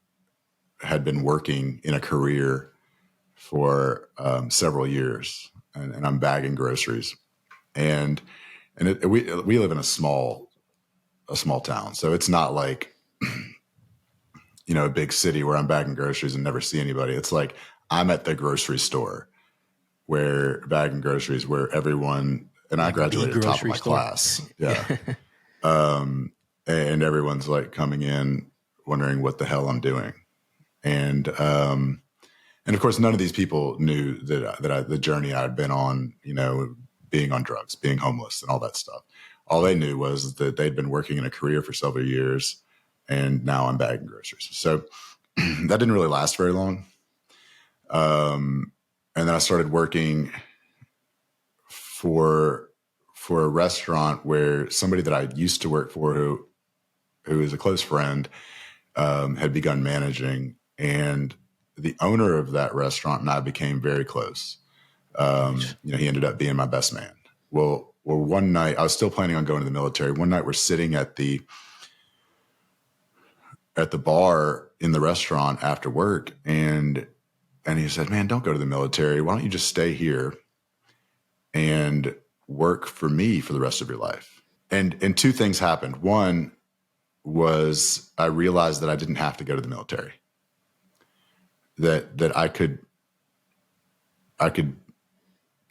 had been working in a career for several years, and I'm bagging groceries. And we live in a small town, so it's not like a big city where I'm bagging groceries and never see anybody. It's like I'm at the grocery store where bagging groceries, where everyone, and I graduated at the top of my class. Yeah. And everyone's like coming in wondering what the hell I'm doing. And of course, none of these people knew that the journey I'd been on, being on drugs, being homeless, and all that stuff. All they knew was that they'd been working in a career for several years, and now I'm bagging groceries. So that didn't really last very long. And then I started working for a restaurant where somebody that I used to work for, who is a close friend, had begun managing, and the owner of that restaurant and I became very close. He ended up being my best man. Well, one night I was still planning on going to the military. One night we're sitting at the bar in the restaurant after work, and he said, "Man, don't go to the military. Why don't you just stay here and work for me for the rest of your life?" And two things happened. One was I realized that I didn't have to go to the military. That I could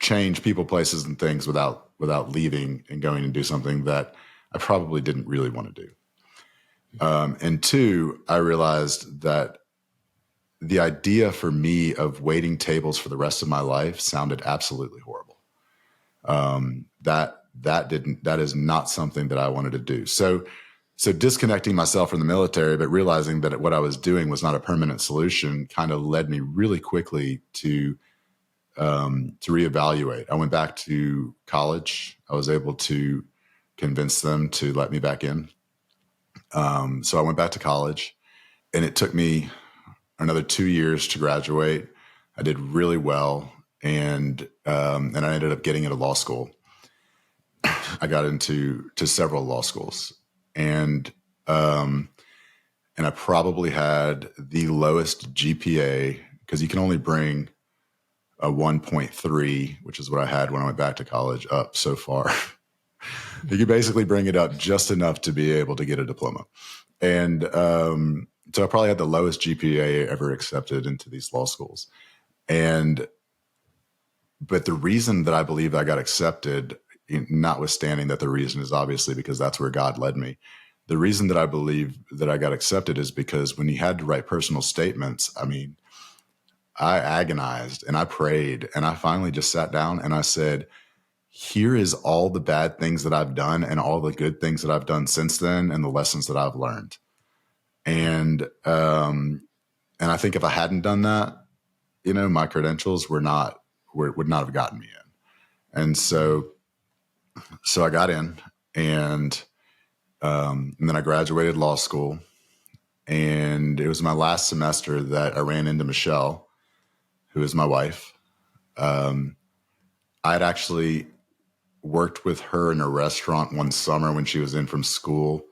change people, places, and things without leaving and going and do something that I probably didn't really want to do. And two, I realized that the idea for me of waiting tables for the rest of my life sounded absolutely horrible. That is not something that I wanted to do. So disconnecting myself from the military, but realizing that what I was doing was not a permanent solution, kind of led me really quickly to reevaluate. I went back to college. I was able to convince them to let me back in. So I went back to college, and it took me another 2 years to graduate. I did really well, and I ended up getting into law school. I got into several law schools, and I probably had the lowest GPA, because you can only bring a 1.3, which is what I had when I went back to college, up so far. He could basically bring it up just enough to be able to get a diploma. And so I probably had the lowest GPA ever accepted into these law schools. But the reason that I believe I got accepted, notwithstanding that the reason is obviously because that's where God led me. The reason that I believe that I got accepted is because when you had to write personal statements, I mean, I agonized and I prayed and I finally just sat down and I said, here is all the bad things that I've done and all the good things that I've done since then and the lessons that I've learned. And I think if I hadn't done that, my credentials would not have gotten me in. And so I got in and then I graduated law school, and it was my last semester that I ran into Michelle, who is my wife. I'd actually worked with her in a restaurant one summer when she was in from school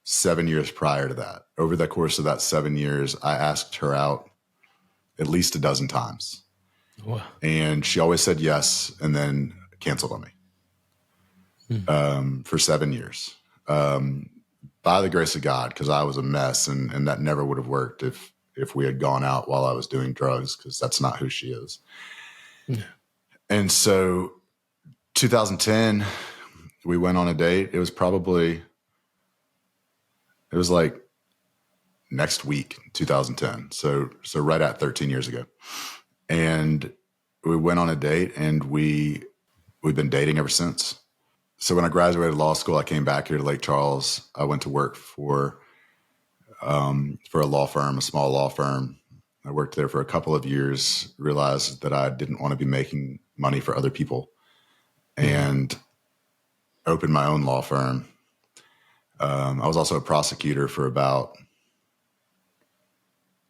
7 years prior to that. Over the course of that 7 years, I asked her out at least a dozen times. Wow. And she always said yes and then canceled on me for 7 years. By the grace of God, because I was a mess and that never would have worked if we had gone out while I was doing drugs, because that's not who she is. Yeah. And so 2010, we went on a date. It was like next week, 2010. So right at 13 years ago. And we went on a date and we've been dating ever since. So when I graduated law school, I came back here to Lake Charles. I went to work for a law firm, a small law firm. I worked there for a couple of years, realized that I didn't want to be making money for other people, and opened my own law firm. I was also a prosecutor for about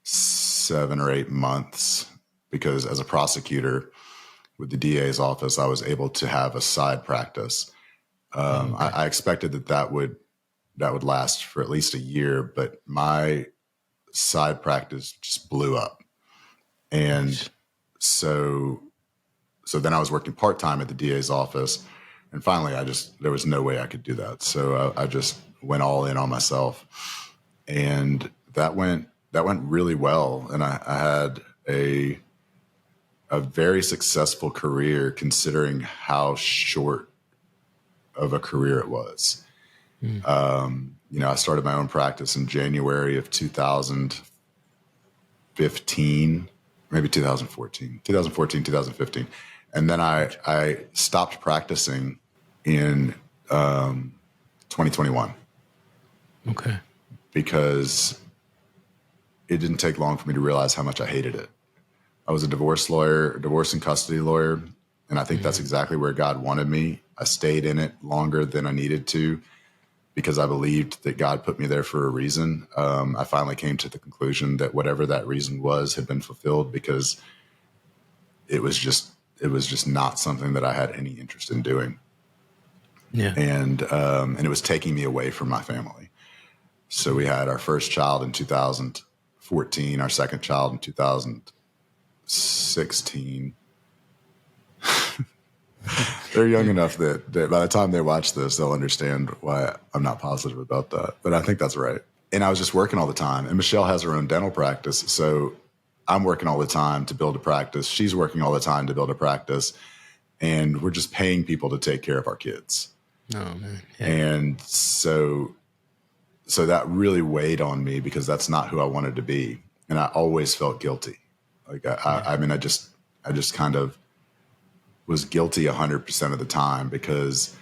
7 or 8 months, because as a prosecutor with the DA's office, I was able to have a side practice. I expected that would last for at least a year, but my side practice just blew up. And so then I was working part-time at the DA's office, and finally there was no way I could do that. So I just went all in on myself, and that went really well. And I had a very successful career, considering how short of a career it was. I started my own practice in January of 2015, maybe 2014, 2015. And then I stopped practicing in 2021. Okay. Because it didn't take long for me to realize how much I hated it. I was a divorce and custody lawyer, and I think that's exactly where God wanted me. I stayed in it longer than I needed to because I believed that God put me there for a reason. I finally came to the conclusion that whatever that reason was had been fulfilled, because it was just not something that I had any interest in doing. Yeah. And it was taking me away from my family. So we had our first child in 2014, our second child in 2016. They're young enough that by the time they watch this, they'll understand why I'm not positive about that. But I think that's right. And I was just working all the time. And Michelle has her own dental practice. So I'm working all the time to build a practice. She's working all the time to build a practice. And we're just paying people to take care of our kids. Oh, man. Yeah. And so that really weighed on me, because that's not who I wanted to be. And I always felt guilty. Like, I mean, I just kind of was guilty 100% of the time, because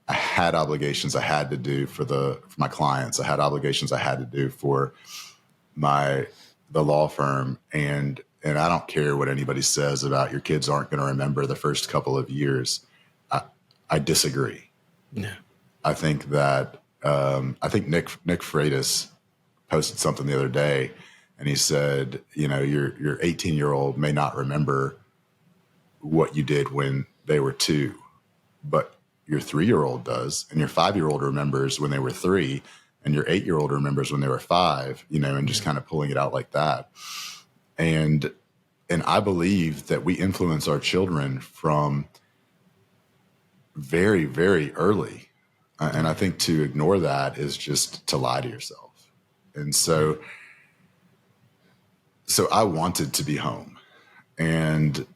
I had obligations I had to do for my clients. I had obligations I had to do for the law firm. And I don't care what anybody says about your kids aren't going to remember the first couple of years. I disagree. Yeah. I think that, Nick Freitas posted something the other day, and he said, your 18-year-old may not remember what you did when they were 2, but your 3-year-old does, and your 5-year-old remembers when they were 3, and your 8-year-old remembers when they were 5, and just kind of pulling it out like that. And I believe that we influence our children from very, very early. And I think to ignore that is just to lie to yourself. And so I wanted to be home, and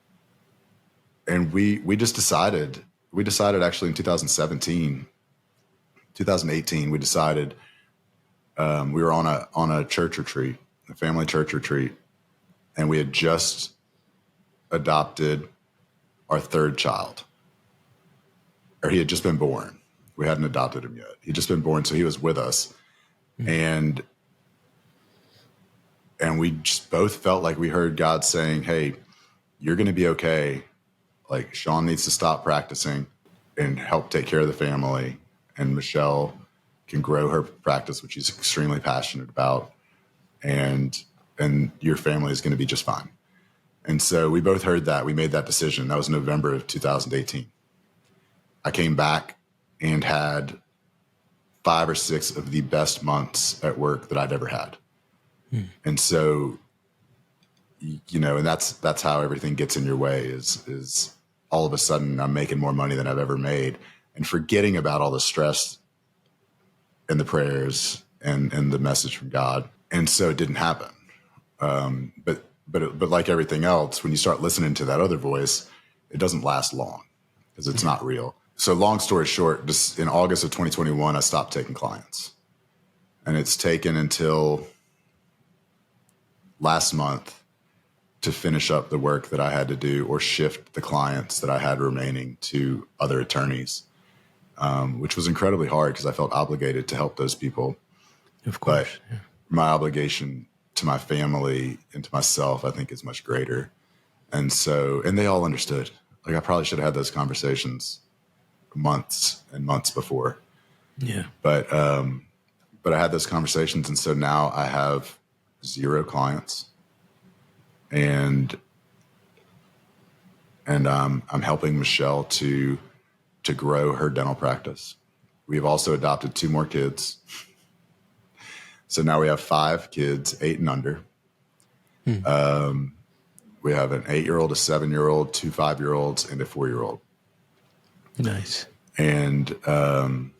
we just decided, actually in 2018, we decided, we were on a church retreat, a family church retreat, and we had just adopted our third child, or he had just been born. We hadn't adopted him yet. He'd just been born, so he was with us. And we just both felt like we heard God saying, hey, you're going to be okay. Like, Sean needs to stop practicing and help take care of the family. And Michelle can grow her practice, which she's extremely passionate about. And your family is going to be just fine. And so we both heard that. We made that decision. That was November of 2018. I came back and had 5 or 6 of the best months at work that I'd ever had. And so, and that's how everything gets in your way is all of a sudden I'm making more money than I've ever made, and forgetting about all the stress and the prayers and the message from God. And so it didn't happen. But like everything else, when you start listening to that other voice, it doesn't last long because it's not real. So long story short, just in August of 2021, I stopped taking clients, and it's taken until last month to finish up the work that I had to do or shift the clients that I had remaining to other attorneys, which was incredibly hard because I felt obligated to help those people. Of course. But my obligation to my family and to myself, I think, is much greater. And they all understood. Like, I probably should have had those conversations months and months before. Yeah. But I had those conversations. And so now I have 0 clients, and I'm helping Michelle to grow her dental practice. We've also adopted 2 more kids. So now we have 5 kids, 8 and under. We have an 8-year-old, a 7-year-old, 2 5-year-olds, and a 4-year-old. Nice. And, and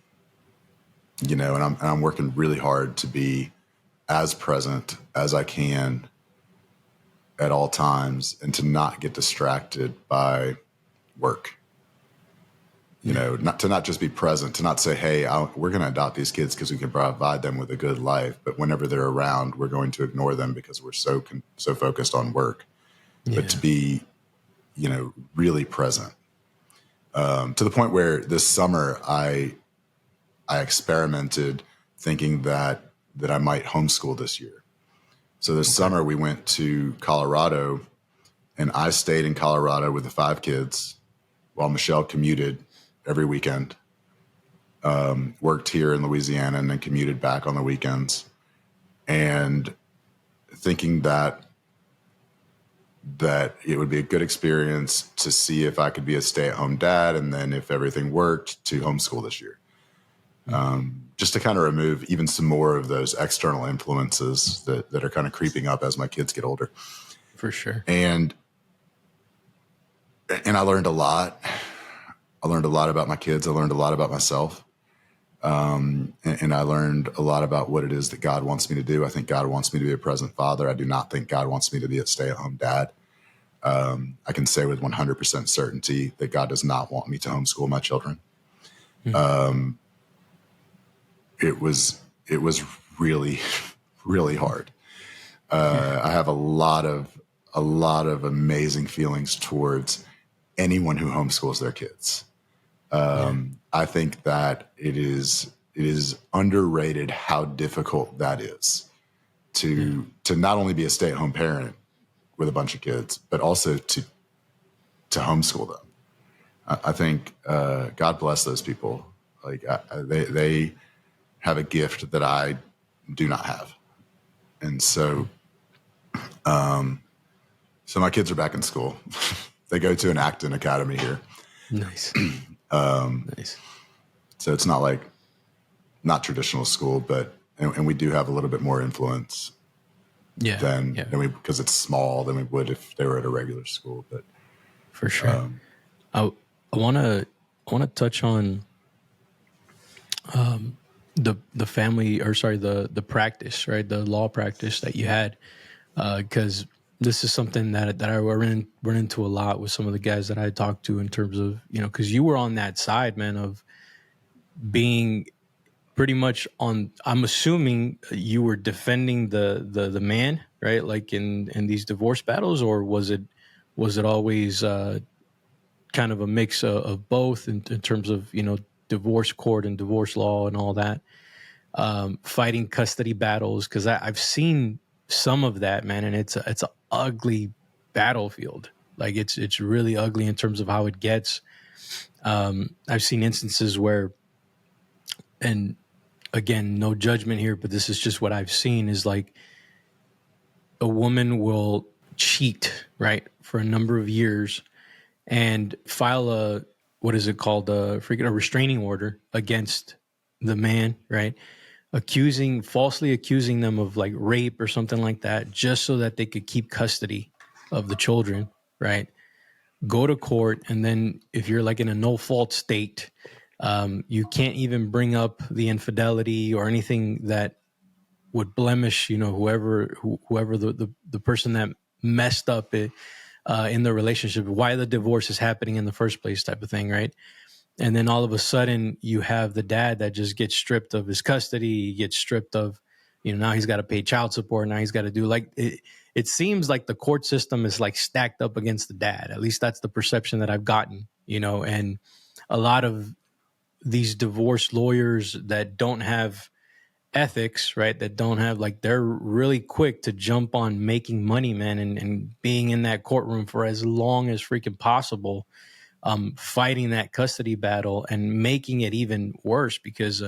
I'm working really hard to be as present as I can at all times, and to not get distracted by work. Not just be present, to not say, hey, we're going to adopt these kids because we can provide them with a good life. But whenever they're around, we're going to ignore them because we're so focused on work. Yeah. But to be, really present, to the point where this summer I experimented thinking that I might homeschool this year. So this summer we went to Colorado, and I stayed in Colorado with the 5 kids while Michelle commuted every weekend, worked here in Louisiana, and then commuted back on the weekends, and thinking that it would be a good experience to see if I could be a stay-at-home dad, and then if everything worked, to homeschool this year. Just to kind of remove even some more of those external influences that are kind of creeping up as my kids get older. For sure. And I learned a lot. I learned a lot about my kids. I learned a lot about myself. And I learned a lot about what it is that God wants me to do. I think God wants me to be a present father. I do not think God wants me to be a stay-at-home dad. I can say with 100% certainty that God does not want me to homeschool my children. It was really, really hard. I have a lot of amazing feelings towards anyone who homeschools their kids. I think that it is underrated how difficult that is to not only be a stay-at-home parent with a bunch of kids, but also to homeschool them. I think God bless those people. Like they have a gift that I do not have, and so my kids are back in school. They go to an Acton Academy here. Nice. Nice. So it's not traditional school, but and we do have a little bit more influence. Than we, because it's small, than we would if they were at a regular school. But for sure, I want to touch on the family, or sorry, the practice, right? The law practice that you had, because this is something that I run into a lot with some of the guys that I talked to, in terms of, because you were on that side, man, of being pretty much on. I'm assuming you were defending the man, right? Like in these divorce battles, or was it always kind of a mix of both, in terms of divorce court and divorce law and all that, fighting custody battles? Because I've seen some of that, man, and it's a ugly battlefield. Like it's really ugly in terms of how it gets. I've seen instances where, and again, no judgment here, but this is just what I've seen, is like a woman will cheat, right, for a number of years, and file a, what is it called, a restraining order against the man, right, falsely accusing them of like rape or something like that, just so that they could keep custody of the children, right? Go to court, and then if you're like in a no fault state, you can't even bring up the infidelity or anything that would blemish, whoever the person that messed up it, in the relationship, why the divorce is happening in the first place, type of thing, right? And then all of a sudden, you have the dad that just gets stripped of his custody, he gets stripped of, now he's got to pay child support. Now he's got to do, like, it seems like the court system is like stacked up against the dad. At least that's the perception that I've gotten, and a lot of these divorce lawyers that don't have ethics, right? That don't have, like, they're really quick to jump on making money, man, and being in that courtroom for as long as freaking possible, fighting that custody battle and making it even worse. Because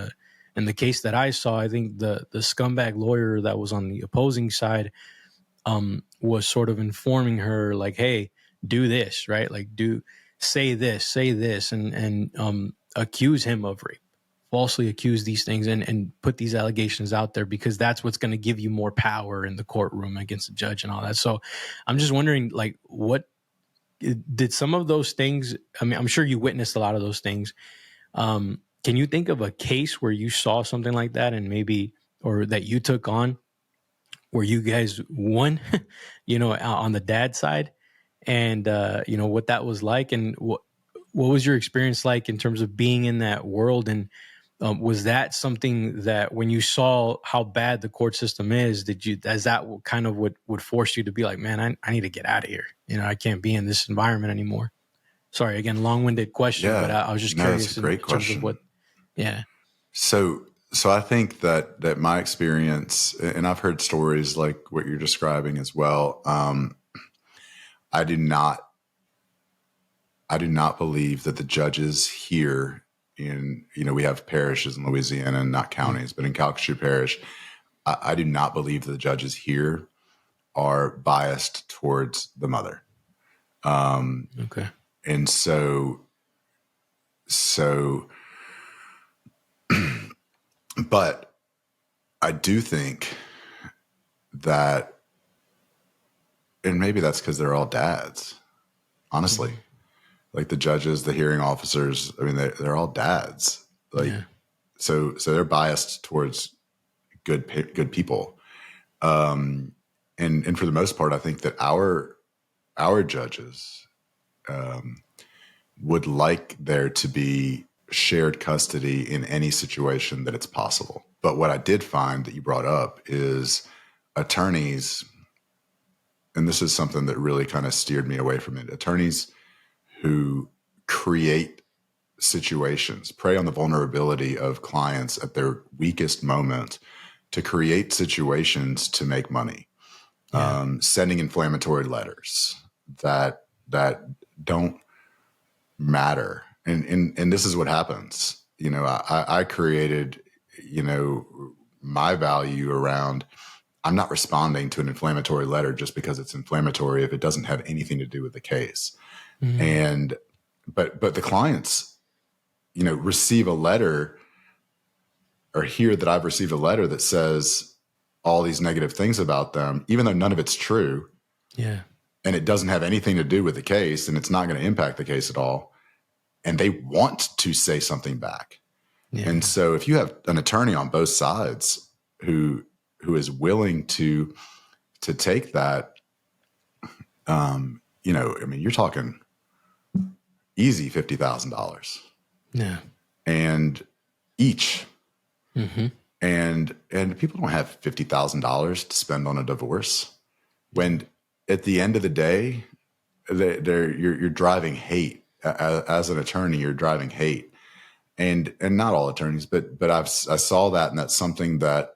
in the case that I saw, I think the scumbag lawyer that was on the opposing side was sort of informing her, like, hey, do this, right? Like, say this, and accuse him of rape, falsely accuse these things, and put these allegations out there, because that's what's going to give you more power in the courtroom against the judge and all that. So I'm just wondering, like, what did some of those things, I mean, I'm sure you witnessed a lot of those things. Can you think of a case where you saw something like that, and maybe, or that you took on, where you guys won, on the dad side, and what that was like, and what was your experience like in terms of being in that world? And was that something that, when you saw how bad the court system is, as that kind of would force you to be like, man, I need to get out of here. I can't be in this environment anymore. Sorry, again, long-winded question, but I was just curious. That's a great question. Terms of what, yeah. So I think that my experience, and I've heard stories like what you're describing as well. I do not believe that the judges here we have parishes in Louisiana and not counties, but in Calcasieu Parish, I do not believe the judges here are biased towards the mother. Okay. And so, but I do think that, and maybe that's because they're all dads, honestly. Mm-hmm. Like the judges, the hearing officers, I mean, they're all dads. Like, yeah. So they're biased towards good people. And for the most part, I think that our judges would like there to be shared custody in any situation that it's possible. But what I did find that you brought up is attorneys, and this is something that really kind of steered me away from it. Attorneys who create situations, prey on the vulnerability of clients at their weakest moment to create situations to make money, sending inflammatory letters that don't matter. And this is what happens. I created, my value around, I'm not responding to an inflammatory letter just because it's inflammatory if it doesn't have anything to do with the case. Mm-hmm. And but the clients, receive a letter or hear that I've received a letter that says all these negative things about them, even though none of it's true. Yeah. And it doesn't have anything to do with the case, and it's not going to impact the case at all. And they want to say something back. Yeah. And so if you have an attorney on both sides who is willing to take that, you're talking easy $50,000 Yeah. and each. And people don't have $50,000 to spend on a divorce when at the end of the day, you're driving hate as an attorney. You're driving hate, and not all attorneys, but I saw that, and that's something that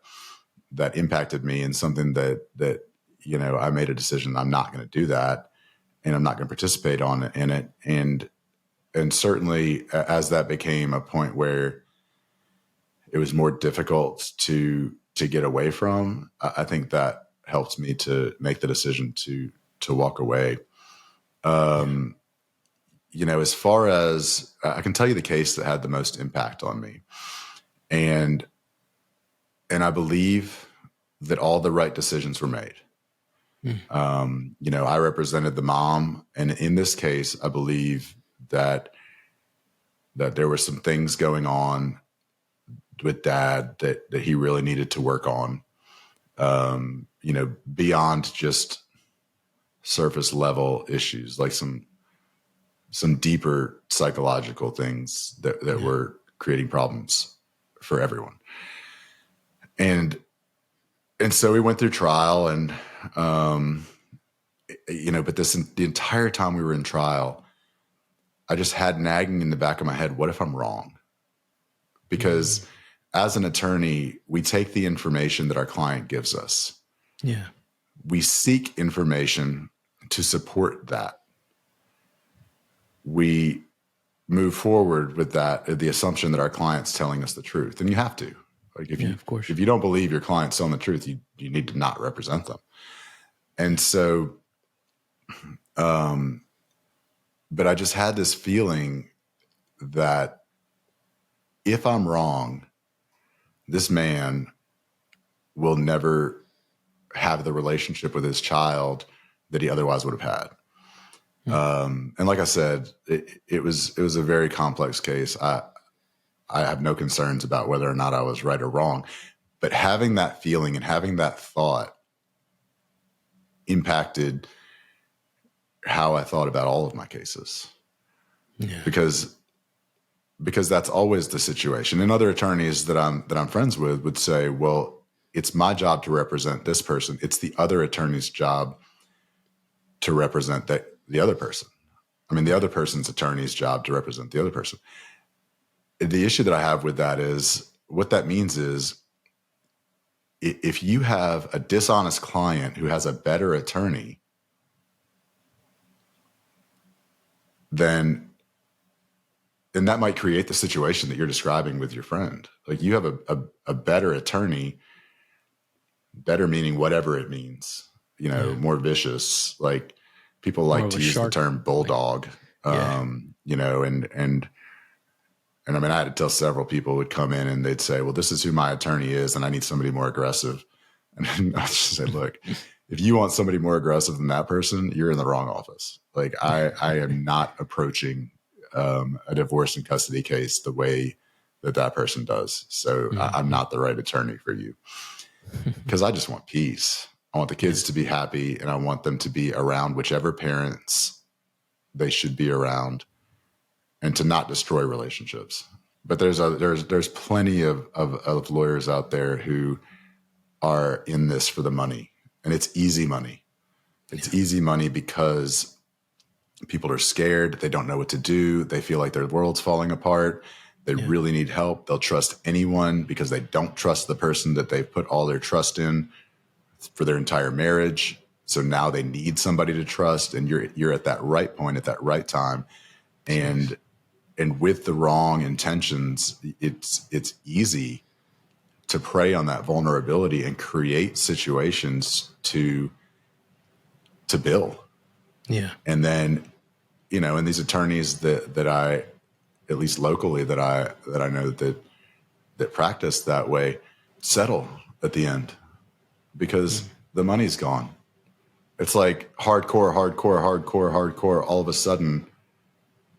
impacted me, and something that I made a decision. I'm not going to do that, and I'm not going to participate in it. And certainly as that became a point where it was more difficult to get away from, I think that helped me to make the decision to walk away. As far as I can tell you, the case that had the most impact on me, and I believe that all the right decisions were made. I represented the mom, and in this case, I believe that there were some things going on with dad that he really needed to work on, beyond just surface level issues, like some deeper psychological things that were creating problems for everyone. And so we went through trial, and, but the entire time we were in trial, I just had nagging in the back of my head, what if I'm wrong? Because as an attorney, we take the information that our client gives us. Yeah. We seek information to support that. We move forward with that, the assumption that our client's telling us the truth. And you have to. Like Of course. if you don't believe your client's telling the truth, you need to not represent them. And so, but I just had this feeling that if I'm wrong, this man will never have the relationship with his child that he otherwise would have had. And like I said, it was a very complex case. I have no concerns about whether or not I was right or wrong, but having that feeling and having that thought impacted how I thought about all of my cases. Yeah. Because that's always the situation. And other attorneys that I'm friends with would say, well, it's my job to represent this person. It's the other attorney's job to represent the other person. I mean, the other person's attorney's job to represent the other person. The issue that I have with that is, what that means is, if you have a dishonest client who has a better attorney, then that might create the situation that you're describing with your friend. Like, you have a better attorney, better meaning whatever it means, more vicious. Like, people like to use the term bulldog, and I mean, I had to tell several people would come in and they'd say, well, this is who my attorney is, and I need somebody more aggressive. And I just say, look, if you want somebody more aggressive than that person, you're in the wrong office. Like, I am not approaching a divorce and custody case the way that person does. So I'm not the right attorney for you, because I just want peace. I want the kids to be happy, and I want them to be around whichever parents they should be around, and to not destroy relationships. But there's plenty of lawyers out there who are in this for the money, and it's easy money. It's easy money because people are scared. They don't know what to do. They feel like their world's falling apart. They really need help. They'll trust anyone because they don't trust the person that they've put all their trust in for their entire marriage. So now they need somebody to trust, and you're at that right point at that right time. And with the wrong intentions, it's easy to prey on that vulnerability and create situations to bill. Yeah. And then, and these attorneys that I, at least locally, that I know that practice that way, settle at the end because the money's gone. It's like hardcore. All of a sudden,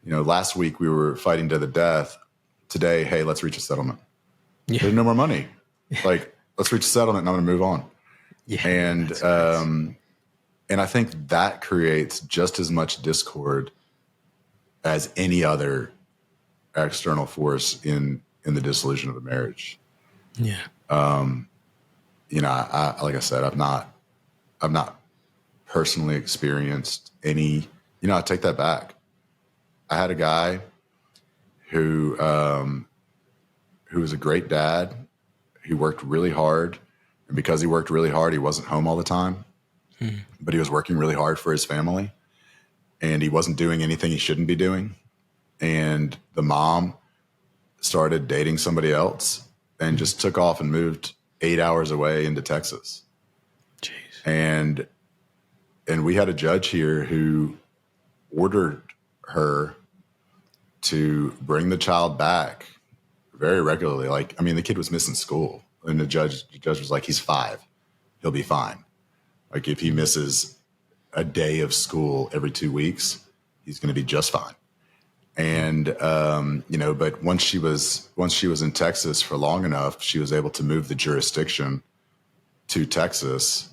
last week we were fighting to the death. today, hey, let's reach a settlement. Yeah. There's no more money. Like, let's reach a settlement and I'm going to move on. Yeah. And I think that creates just as much discord as any other external force in the dissolution of a marriage. Yeah. I like I said, I've not personally experienced any. I take that back. I had a guy who was a great dad. He worked really hard, and because he worked really hard, he wasn't home all the time. But he was working really hard for his family, and he wasn't doing anything he shouldn't be doing. And the mom started dating somebody else and just took off and moved 8 hours away into Texas. Jeez. And we had a judge here who ordered her to bring the child back very regularly. Like, I mean, the kid was missing school, and the judge was like, he's 5. He'll be fine. Like, if he misses a day of school every 2 weeks, he's going to be just fine. And, but once she was in Texas for long enough, she was able to move the jurisdiction to Texas,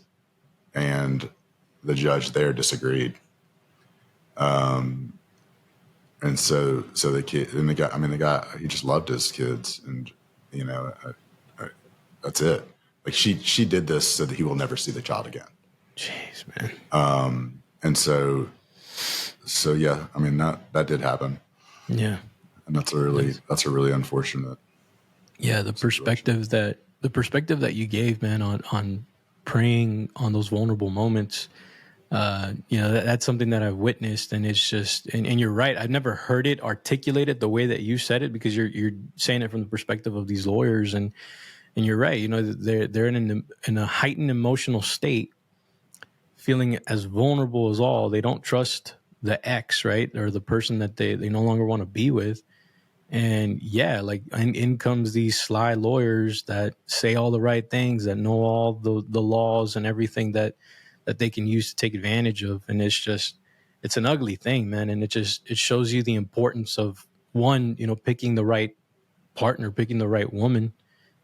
and the judge there disagreed. And so the kid, and the guy, he just loved his kids, and, that's it. Like, she did this so that he will never see the child again. Jeez, man. And so yeah, I mean, that did happen. Yeah. And that's a really unfortunate. Yeah. The perspective that you gave, man, on praying on those vulnerable moments, that's something that I've witnessed, and it's just, and you're right. I've never heard it articulated the way that you said it, because you're saying it from the perspective of these lawyers, and you're right. They're in a heightened emotional state, feeling as vulnerable as all. They don't trust the ex, right, or the person that they no longer want to be with. And yeah, like, and in comes these sly lawyers that say all the right things, that know all the laws and everything that they can use to take advantage of. And it's an ugly thing, man. And it shows you the importance of, one, picking the right partner, picking the right woman,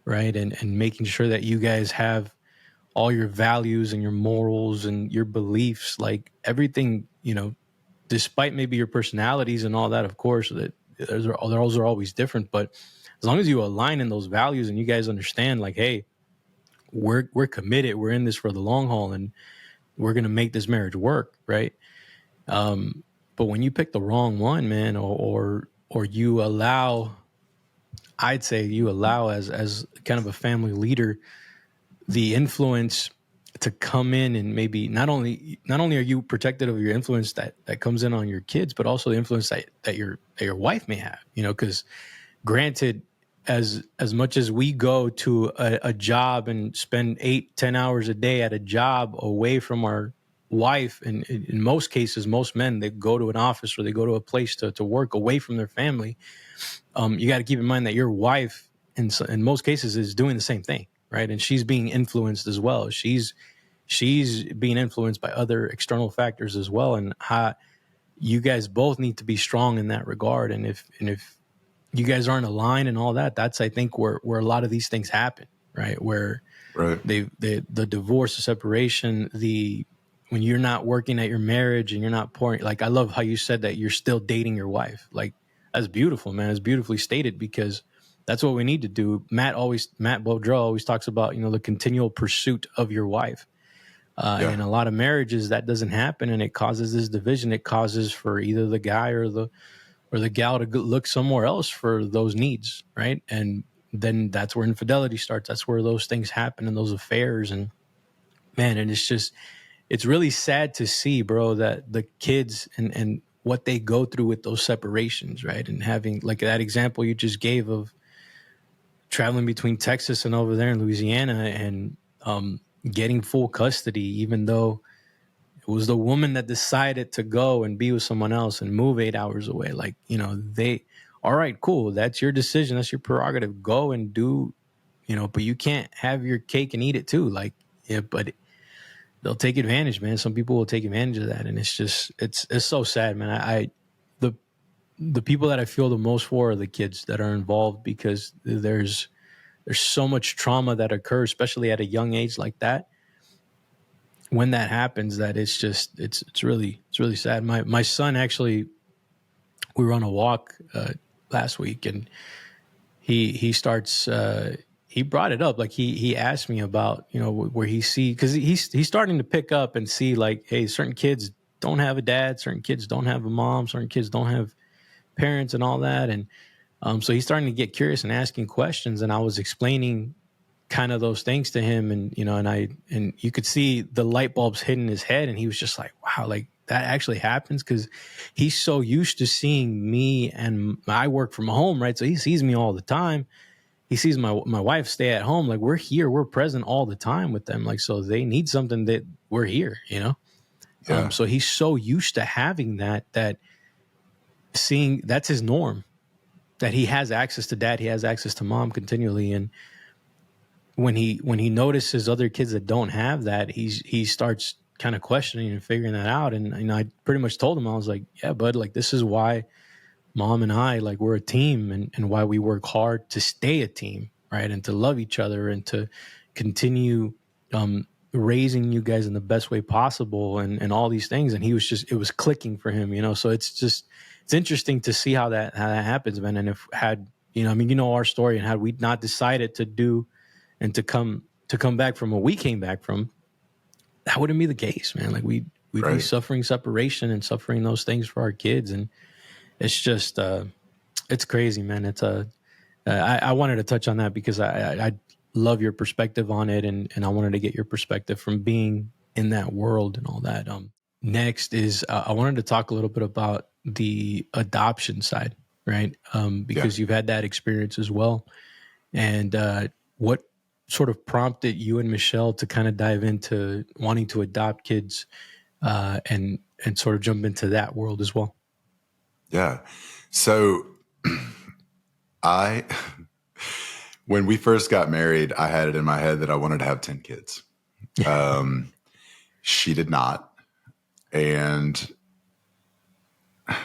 right, and making sure that you guys have all your values and your morals and your beliefs, like everything, despite maybe your personalities and all that, of course, that those are always different. But as long as you align in those values and you guys understand, like, hey, we're committed, we're in this for the long haul, and we're going to make this marriage work, right? But when you pick the wrong one, man, or you allow, I'd say you allow as kind of a family leader, the influence to come in, and maybe not only are you protected of your influence that comes in on your kids, but also the influence that your wife may have, because granted, as much as we go to a job and spend 8-10 hours a day at a job away from our wife, and in most cases, most men, they go to an office or they go to a place to work away from their family. You got to keep in mind that your wife, in most cases, is doing the same thing, right? And she's being influenced as well. She's being influenced by other external factors as well. And you guys both need to be strong in that regard. And if you guys aren't aligned and all that, that's, I think, where a lot of these things happen, right? Where the divorce, the separation, when you're not working at your marriage and you're not pouring, like, I love how you said that you're still dating your wife. Like, that's beautiful, man. It's beautifully stated, because that's what we need to do. Matt Beaudreau always talks about, the continual pursuit of your wife. And in a lot of marriages, that doesn't happen, and it causes this division. It causes for either the guy or the gal to look somewhere else for those needs, right? And then that's where infidelity starts. That's where those things happen, and those affairs. And man, and it's really sad to see, bro, that the kids and what they go through with those separations, right? And having, like, that example you just gave of traveling between Texas and over there in Louisiana, and getting full custody, even though it was the woman that decided to go and be with someone else and move 8 hours away. Like, all right, cool. That's your decision. That's your prerogative. Go and do, but you can't have your cake and eat it too. Like, yeah, but they'll take advantage, man. Some people will take advantage of that. And it's just, it's so sad, man. the people that I feel the most for are the kids that are involved, because there's so much trauma that occurs, especially at a young age like that. When that happens, that it's really sad. My son, actually, we were on a walk last week, and he starts he brought it up. Like he asked me about, you know, where he see, because he's starting to pick up and see, like, hey, certain kids don't have a dad, certain kids don't have a mom, certain kids don't have parents and all that. And so he's starting to get curious and asking questions, and I was explaining kind of those things to him, and you know, and you could see the light bulbs hitting his head, and he was just like, wow, like that actually happens. Because he's so used to seeing me, and I work from home, right? So he sees me all the time. He sees my wife stay at home. Like, we're here, we're present all the time with them. Like, so they need something, that we're here, you know. Yeah. So he's so used to having that seeing, that's his norm, that he has access to dad, he has access to mom continually. And when he notices other kids that don't have that, he starts kind of questioning and figuring that out. And you know, I pretty much told him, I was like, yeah, bud, like this is why mom and I, like, we're a team, and why we work hard to stay a team, right? And to love each other, and to continue raising you guys in the best way possible, and all these things. And he was just, it was clicking for him, you know. So it's interesting to see how that happens, man. And if had, you know, I mean, you know our story, and had we not decided to do and to come back from what we came back from, that wouldn't be the case, man. Like we'd Right. be suffering separation and suffering those things for our kids. And it's just it's crazy, man. It's I wanted to touch on that because I love your perspective on it, and I wanted to get your perspective from being in that world and all that. Next is I wanted to talk a little bit about the adoption side, right? Because you've had that experience as well. And what sort of prompted you and Michelle to kind of dive into wanting to adopt kids, and sort of jump into that world as well? Yeah. So when we first got married, I had it in my head that I wanted to have 10 kids. She did not. And a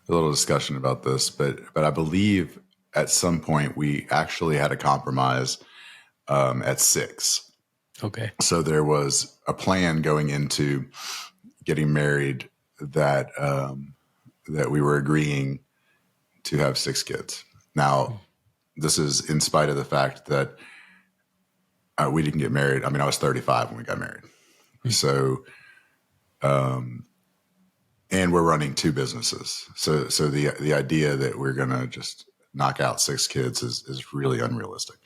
little discussion about this, but I believe at some point we actually had a compromise at 6. Okay. So there was a plan going into getting married that that we were agreeing to have 6 kids. Now, this is in spite of the fact that we didn't get married. I mean, I was 35 when we got married. So, and we're running 2 businesses. So the idea that we're going to just knock out 6 kids is really unrealistic.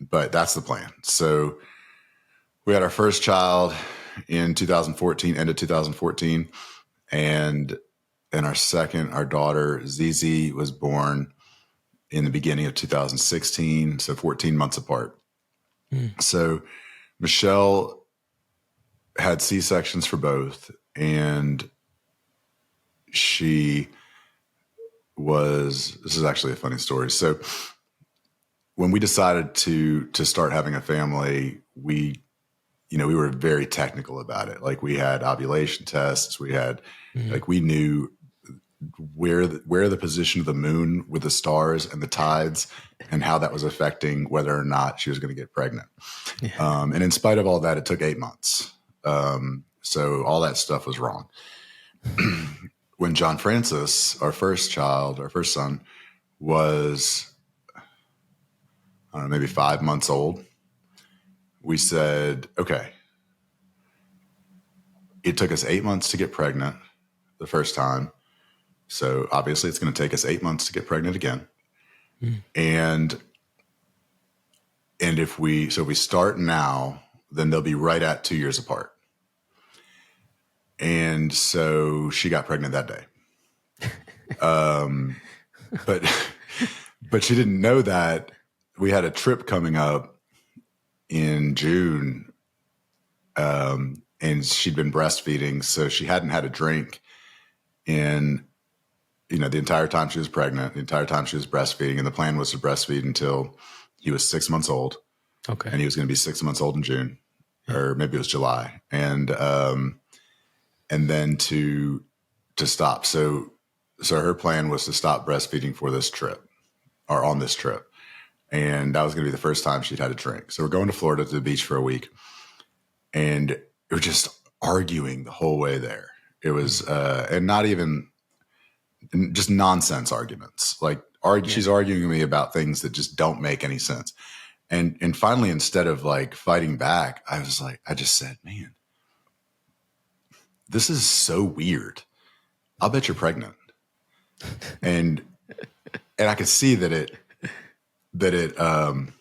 But that's the plan. So we had our first child in 2014, end of 2014. And our second, our daughter, Zizi, was born in the beginning of 2016. So 14 months apart. So Michelle had C-sections for both. And this is actually a funny story. So when we decided to start having a family, we were very technical about it. Like, we had ovulation tests. We had, like, we knew where the position of the moon with the stars and the tides, and how that was affecting whether or not she was going to get pregnant. Yeah. And in spite of all that, it took 8 months. So all that stuff was wrong. When John Francis, our first son, was, I don't know, maybe 5 months old, we said, okay, it took us 8 months to get pregnant the first time. So obviously it's going to take us 8 months to get pregnant again. And if we start now, then they'll be right at 2 years apart. And so she got pregnant that day. But she didn't know that we had a trip coming up in June. And she'd been breastfeeding, so she hadn't had a drink in, the entire time she was pregnant, the entire time she was breastfeeding. And the plan was to breastfeed until he was 6 months old. Okay. And he was going to be 6 months old in June, or maybe it was July. And then to stop. So so her plan was to stop breastfeeding for this trip or on this trip. And that was going to be the first time she'd had a drink. So we're going to Florida to the beach for a week. And we're just arguing the whole way there. It was, and not even just nonsense arguments. Like she's arguing with me about things that just don't make any sense. And finally, instead of like fighting back, I just said, man, this is so weird. I'll bet you're pregnant. And I could see that it kind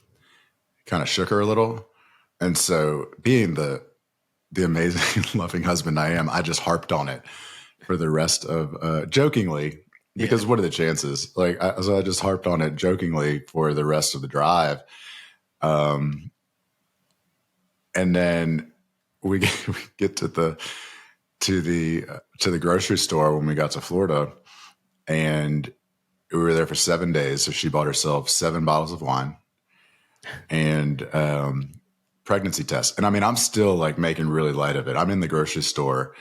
of shook her a little. And so being the amazing loving husband I am, I just harped on it for the rest of jokingly, because what are the chances? So I just harped on it jokingly for the rest of the drive. And then we get to the grocery store when we got to Florida, and we were there for 7 days. So she bought herself 7 bottles of wine and pregnancy tests. And I mean, I'm still like making really light of it. I'm in the grocery store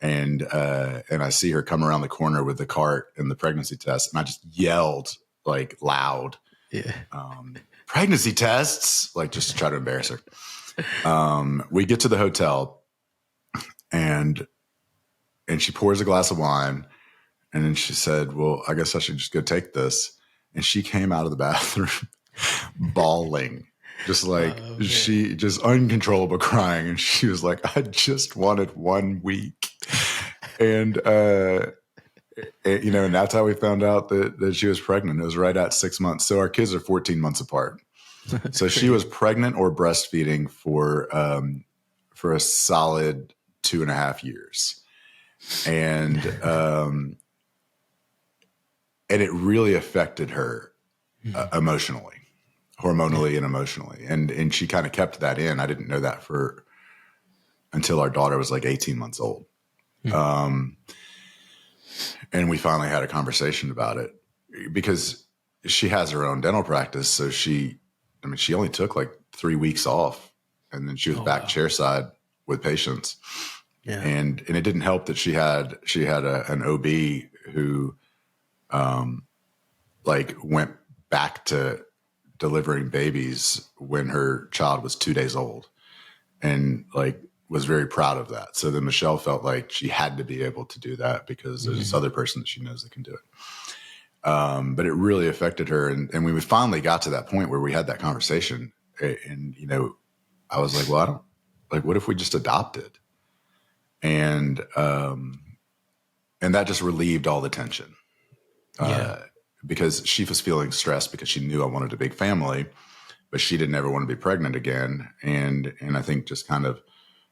and I see her come around the corner with the cart and the pregnancy test. And I just yelled like loud, pregnancy tests, like just to try to embarrass her. We get to the hotel and she pours a glass of wine, and then she said, well, I guess I should just go take this. And she came out of the bathroom bawling, just like she just uncontrollable crying. And she was like, I just wanted 1 week. And, and that's how we found out that she was pregnant. It was right at 6 months. So our kids are 14 months apart. So she was pregnant or breastfeeding for a solid 2.5 years. And it really affected her emotionally, hormonally and emotionally. And she kind of kept that in. I didn't know that until our daughter was like 18 months old. And we finally had a conversation about it, because she has her own dental practice. So she only took like 3 weeks off, and then she was back chairside with patients. Yeah. And it didn't help that she had an OB who went back to delivering babies when her child was 2 days old, and was very proud of that. So then Michelle felt like she had to be able to do that because there's this other person that she knows that can do it. But it really affected her. And we finally got to that point where we had that conversation, and, I was like, well, what if we just adopted? And that just relieved all the tension. Because she was feeling stressed because she knew I wanted a big family, but she didn't ever want to be pregnant again. And I think just kind of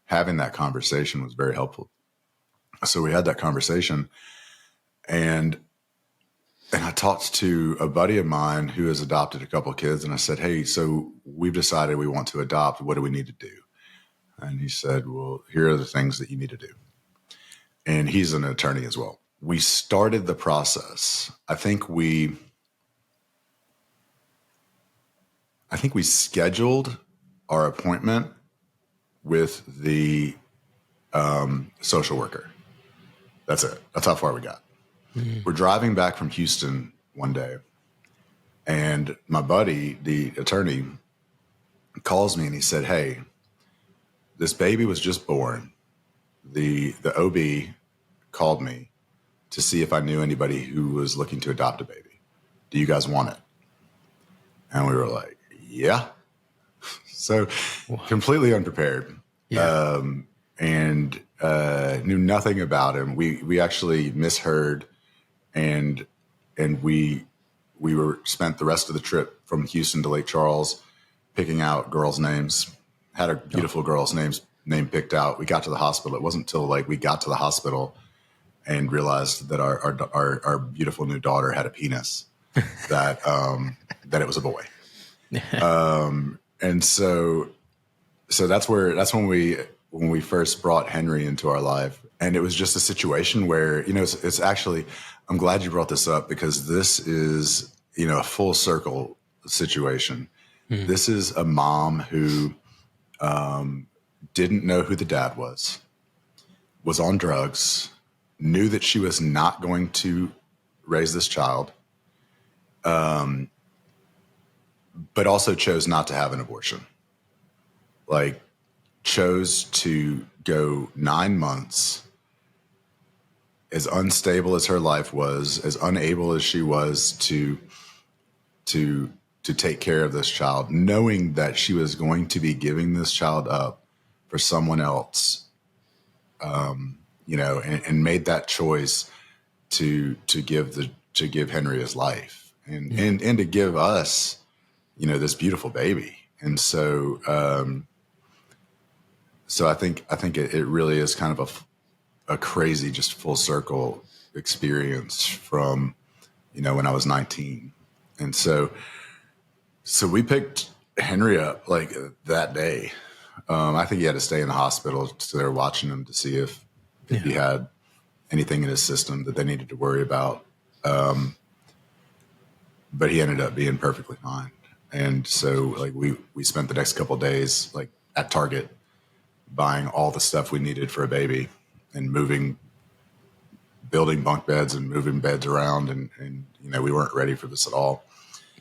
having that conversation was very helpful. So we had that conversation, and I talked to a buddy of mine who has adopted a couple of kids, and I said, hey, so we've decided we want to adopt. What do we need to do? And he said, well, here are the things that you need to do. And he's an attorney as well. We started the process. I think we scheduled our appointment with the social worker. That's it. That's how far we got. Mm-hmm. We're driving back from Houston one day, and my buddy, the attorney, calls me and he said, hey, this baby was just born. The OB called me to see if I knew anybody who was looking to adopt a baby. Do you guys want it? And we were like, yeah. So completely unprepared. Yeah. And knew nothing about him. We actually misheard, and we spent the rest of the trip from Houston to Lake Charles picking out girls' names. Had a beautiful girl's name picked out. We got to the hospital. It wasn't until we got to the hospital and realized that our beautiful new daughter had a penis, that it was a boy. And so that's when we first brought Henry into our life. And it was just a situation where, it's actually, I'm glad you brought this up, because this is, a full circle situation. Mm-hmm. This is a mom who didn't know who the dad was on drugs, knew that she was not going to raise this child, but also chose not to have an abortion. Like, chose to go 9 months, as unstable as her life was, as unable as she was to take care of this child, knowing that she was going to be giving this child up for someone else, and made that choice to give Henry his life and to give us, this beautiful baby. And so, I think it really is kind of a crazy, just full circle experience from, when I was 19. And so we picked Henry up like that day. I think he had to stay in the hospital, so they were watching him to see if he had anything in his system that they needed to worry about. But he ended up being perfectly fine. And so like we spent the next couple of days like at Target buying all the stuff we needed for a baby and building bunk beds and moving beds around. And we weren't ready for this at all.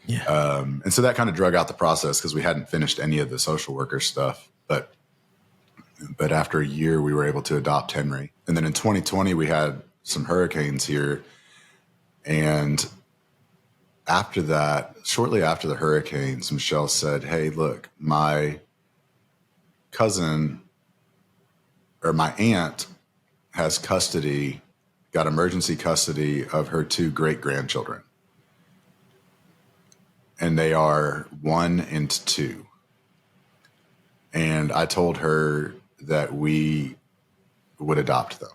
Yeah. And so that kind of drug out the process because we hadn't finished any of the social worker stuff. But after a year, we were able to adopt Henry. And then in 2020, we had some hurricanes here. And after that, shortly after the hurricanes, Michelle said, "Hey, look, my cousin or my aunt has got emergency custody of her 2 great-grandchildren. And they are 1 and 2. And I told her that we would adopt them."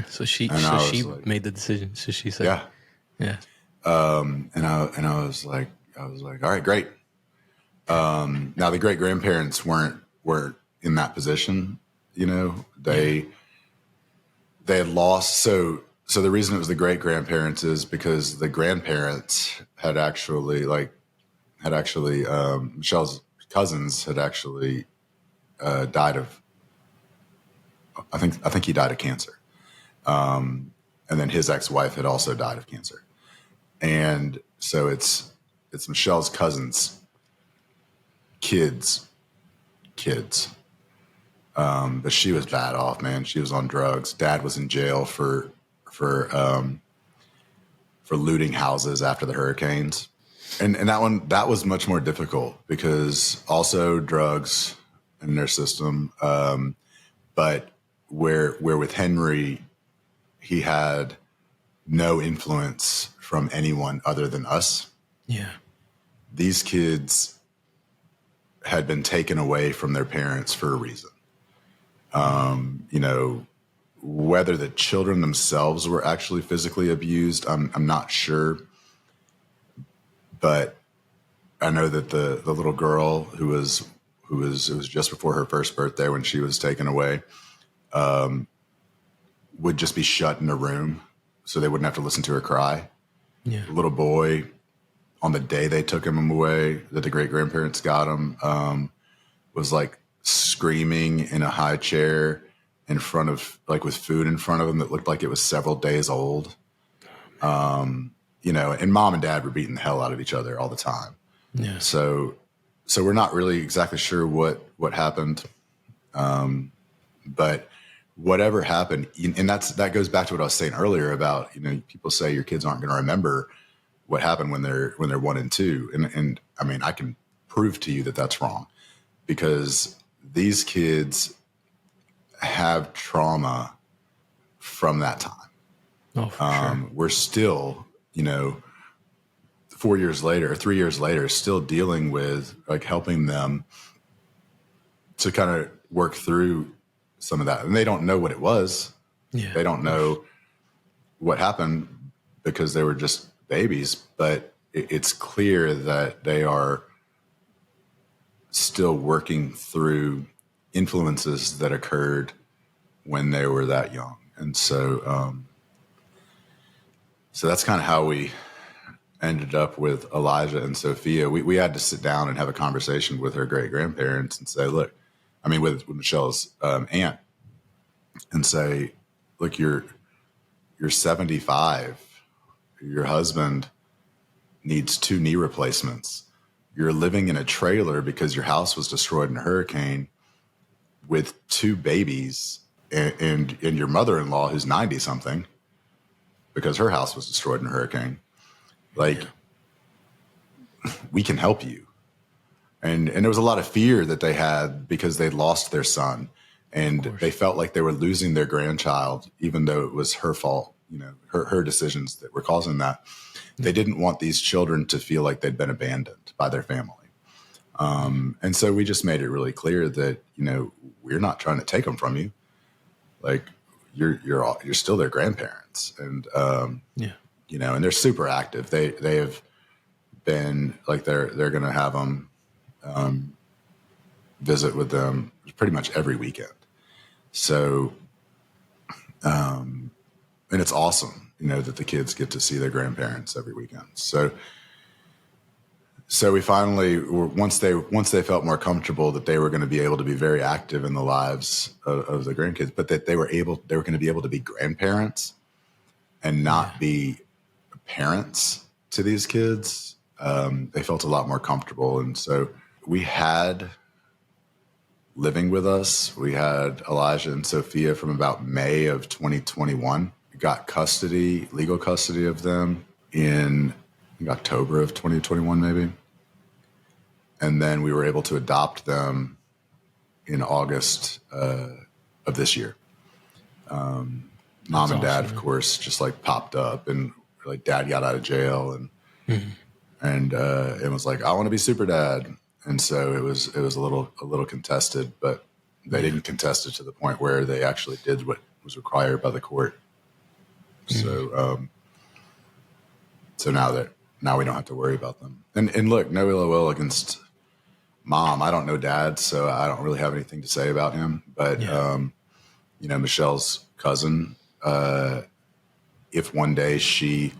So she like, made the decision. So she said, yeah. And I was like, all right, great. Now the great grandparents weren't in that position. They had lost. So the reason it was the great grandparents is because the grandparents had actually Michelle's cousins had actually died of. I think he died of cancer. And then his ex-wife had also died of cancer. And so it's Michelle's cousins' kids. But she was bad off, man. She was on drugs. Dad was in jail for looting houses after the hurricanes. And that was much more difficult because also drugs in their system. But where with Henry, he had no influence from anyone other than us. Yeah. These kids had been taken away from their parents for a reason. Whether the children themselves were actually physically abused, I'm not sure. But I know that the little girl who was it was just before her first birthday when she was taken away, would just be shut in a room so they wouldn't have to listen to her cry. Yeah. The little boy, on the day they took him away, that the great grandparents got him, was like screaming in a high chair in front of, like with food in front of him that looked like it was several days old. And mom and dad were beating the hell out of each other all the time. Yeah. So we're not really exactly sure what happened. But whatever happened, and that goes back to what I was saying earlier about, people say your kids aren't going to remember what happened when they're 1 and 2. And I mean, I can prove to you that that's wrong because these kids have trauma from that time. Oh, for sure. We're still, 4 years later or 3 years later, still dealing with like helping them to kind of work through some of that. And they don't know what it was. Yeah. They don't know what happened because they were just babies, but it's clear that they are still working through influences that occurred when they were that young. And so, so that's kind of how we ended up with Elijah and Sophia. We had to sit down and have a conversation with her great grandparents and say, look, I mean, with Michelle's aunt, and say, look, you're 75, your husband needs 2 knee replacements. You're living in a trailer because your house was destroyed in a hurricane with 2 babies and your mother-in-law who's 90 something because her house was destroyed in a hurricane. Like, we can help you. And there was a lot of fear that they had because they'd lost their son and they felt like they were losing their grandchild, even though it was her fault, you know, her decisions that were causing that. They didn't want these children to feel like they'd been abandoned by their family. And so we just made it really clear that, you know, we're not trying to take them from you. Like, you're still their grandparents. And, you know, and they're super active. They have been like, they're going to have them visit with them pretty much every weekend. So, and it's awesome, you know, that the kids get to see their grandparents every weekend. So we finally, once they felt more comfortable that they were going to be able to be very active in the lives of the grandkids, but that they were going to be able to be grandparents and not be parents to these kids. They felt a lot more comfortable. And so we had living with us, we had Elijah and Sophia from about May of 2021. We got legal custody of them in October of 2021, maybe. And then we were able to adopt them in August of this year. Mom and Dad, of course, just like popped up, and like Dad got out of jail and it was like, I want to be super dad. And so it was a little contested, but they didn't contest it to the point where they actually did what was required by the court. So, so now we don't have to worry about them. And look, no ill will against Mom. I don't know Dad, so I don't really have anything to say about him. But you know, Michelle's cousin, if one day she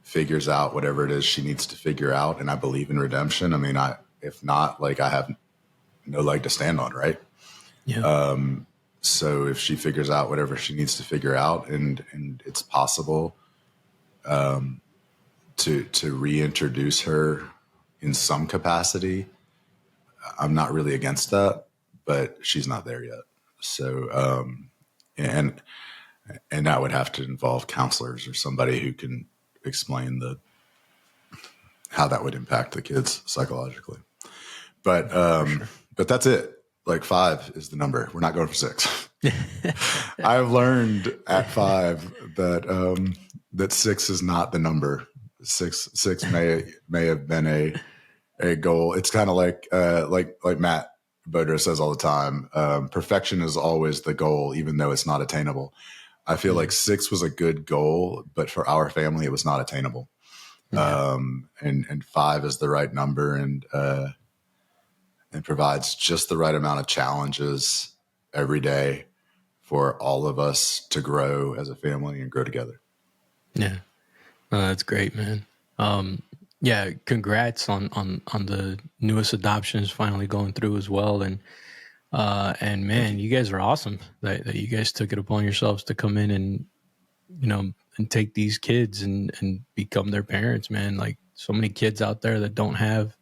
figures out whatever it is she needs to figure out, and I believe in redemption. I mean, if not, like, I have no leg to stand on, right? Yeah. So if she figures out whatever she needs to figure out, and it's possible to reintroduce her in some capacity, I'm not really against that, but she's not there yet. So, and that would have to involve counselors or somebody who can explain how that would impact the kids psychologically. But but that's it. Like 5 is the number. We're not going for 6. I've learned at 5 that 6 is not the number. 6 may have been a goal. It's kind of like Matt Boder says all the time. Perfection is always the goal, even though it's not attainable. I feel like 6 was a good goal, but for our family, it was not attainable. And 5 is the right number, and provides just the right amount of challenges every day for all of us to grow as a family and grow together. Yeah. That's great, man. Yeah. Congrats on the newest adoptions finally going through as well. And man, you guys are awesome that you guys took it upon yourselves to come in and, you know, and take these kids and become their parents, man. Like, so many kids out there that don't have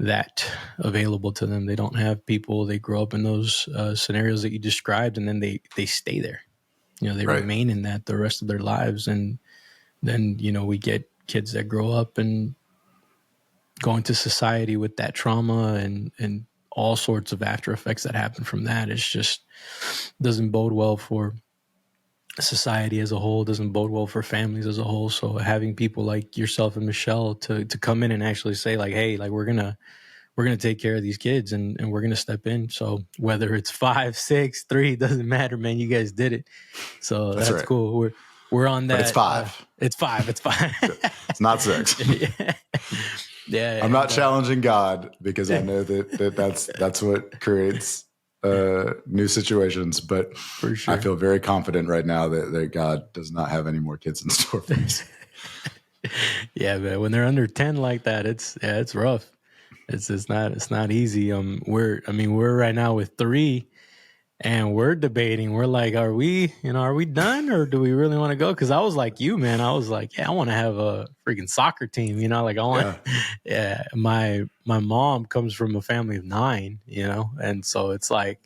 that available to them. They don't have people. They grow up in those scenarios that you described, and then they stay there. You know, they remain in that the rest of their lives. And then, you know, we get kids that grow up and go into society with that trauma and all sorts of after effects that happen from that. It's just doesn't bode well for society as a whole, doesn't bode well for families as a whole. So having people like yourself and Michelle to come in and actually say, like, hey, like, we're gonna take care of these kids and we're gonna step in. So whether it's 5, 6, 3, doesn't matter, man. You guys did it. So that's right. Cool. We're on that. But it's 5. It's 5. It's 5. It's not 6. Yeah. I'm not challenging God, because I know that's what creates new situations, but for sure. I feel very confident right now that God does not have any more kids in store for us. Yeah, man. When they're under 10 like that, it's rough. It's not easy. We're right now with 3, And we're debating. We're like, are we done, or do we really want to go? Because I was like you, man. I was like, yeah, I want to have a freaking soccer team. Like I want. Yeah. Yeah, my mom comes from a family of 9. And so it's like,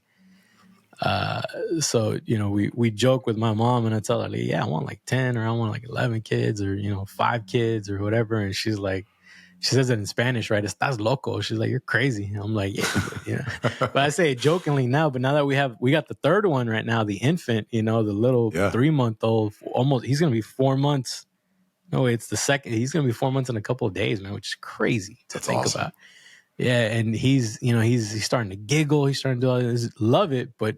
so we joke with my mom, and I tell her, like, yeah, I want like 10, or I want like 11 kids, or 5 kids, or whatever. And she's like, she says it in Spanish, right? Estás loco. She's like, you're crazy. I'm like, yeah, but I say it jokingly now. But now that we got the third one right now, the infant, the little Yeah. 3-month-old, almost, he's gonna be 4 months. No, it's the second. He's gonna be 4 months in a couple of days, man, which is crazy to That's think awesome. about. Yeah, and he's starting to giggle. He's starting to do all this, love it, but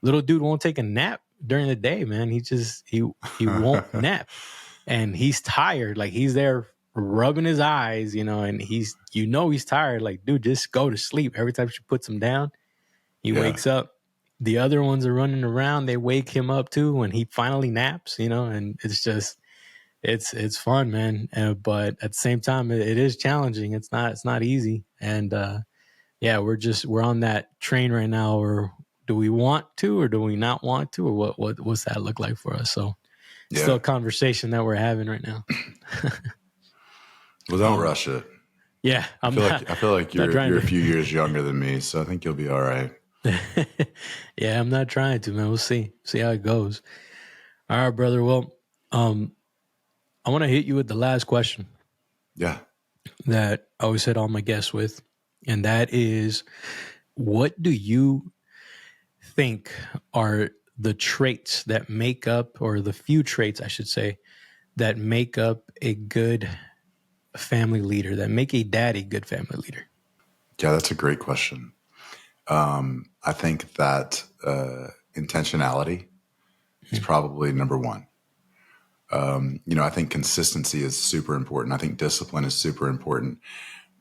little dude won't take a nap during the day, man. He won't nap, and he's tired. Like, he's there rubbing his eyes, and he's tired. Like, dude, just go to sleep. Every time she puts him down, he wakes up. The other ones are running around. They wake him up too when he finally naps, and it's just it's fun, man. But at the same time, it is challenging. It's not easy, and yeah, we're on that train right now. Or do we want to, or do we not want to, or what's that look like for us? So it's still a conversation that we're having right now. Well, don't rush it. Yeah, I feel like you're a few years younger than me, so I think you'll be all right. Yeah, I'm not trying to, man. We'll see how it goes. All right, brother. Well, I want to hit you with the last question. Yeah. That I always hit all my guests with, and that is, what do you think are the traits that make up, or the few traits, I should say, that make up a good family leader, that make a dad a good family leader? Yeah, that's a great question. I think that intentionality is probably number one. I think consistency is super important. I think discipline is super important.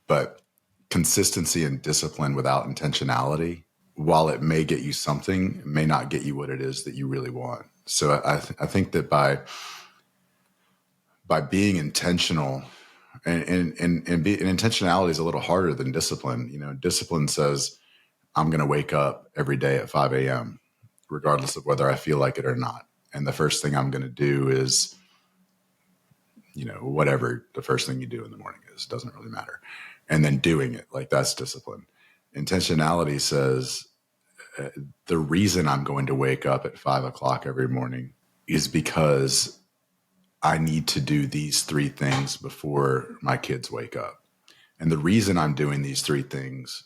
But consistency and discipline without intentionality, while it may get you something, may not get you what it is that you really want. So I think that by being intentional, and intentionality is a little harder than discipline. Discipline says, I'm going to wake up every day at 5 a.m., regardless of whether I feel like it or not. And the first thing I'm going to do is, whatever the first thing you do in the morning is, doesn't really matter. And then doing it, like, that's discipline. Intentionality says, the reason I'm going to wake up at 5 o'clock every morning is because I need to do these 3 things before my kids wake up. And the reason I'm doing these 3 things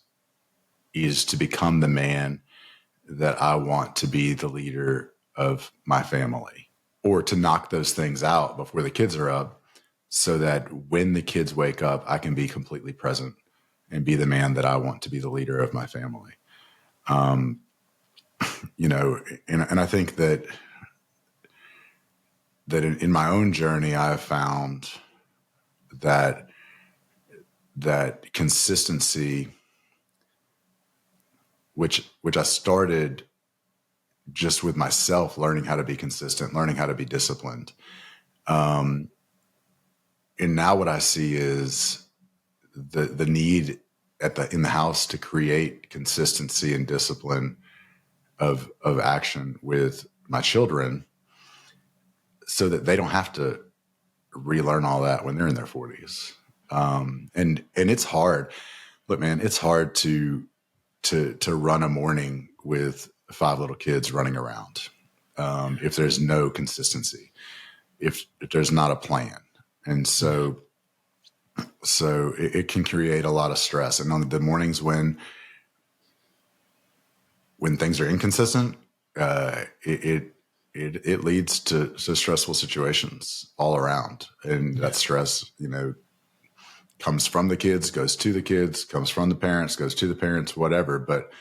is to become the man that I want to be the leader of my family, or to knock those things out before the kids are up, so that when the kids wake up, I can be completely present and be the man that I want to be the leader of my family. And I think that in my own journey, I have found that consistency, which I started just with myself, learning how to be consistent, learning how to be disciplined. And now what I see is the need in the house to create consistency and discipline of action with my children, so that they don't have to relearn all that when they're in their 40s. And it's hard. Look, man, it's hard to run a morning with 5 little kids running around, if there's no consistency, if there's not a plan. And so it can create a lot of stress. And on the mornings when things are inconsistent, it leads to stressful situations all around. And that stress, comes from the kids, goes to the kids, comes from the parents, goes to the parents, whatever. But,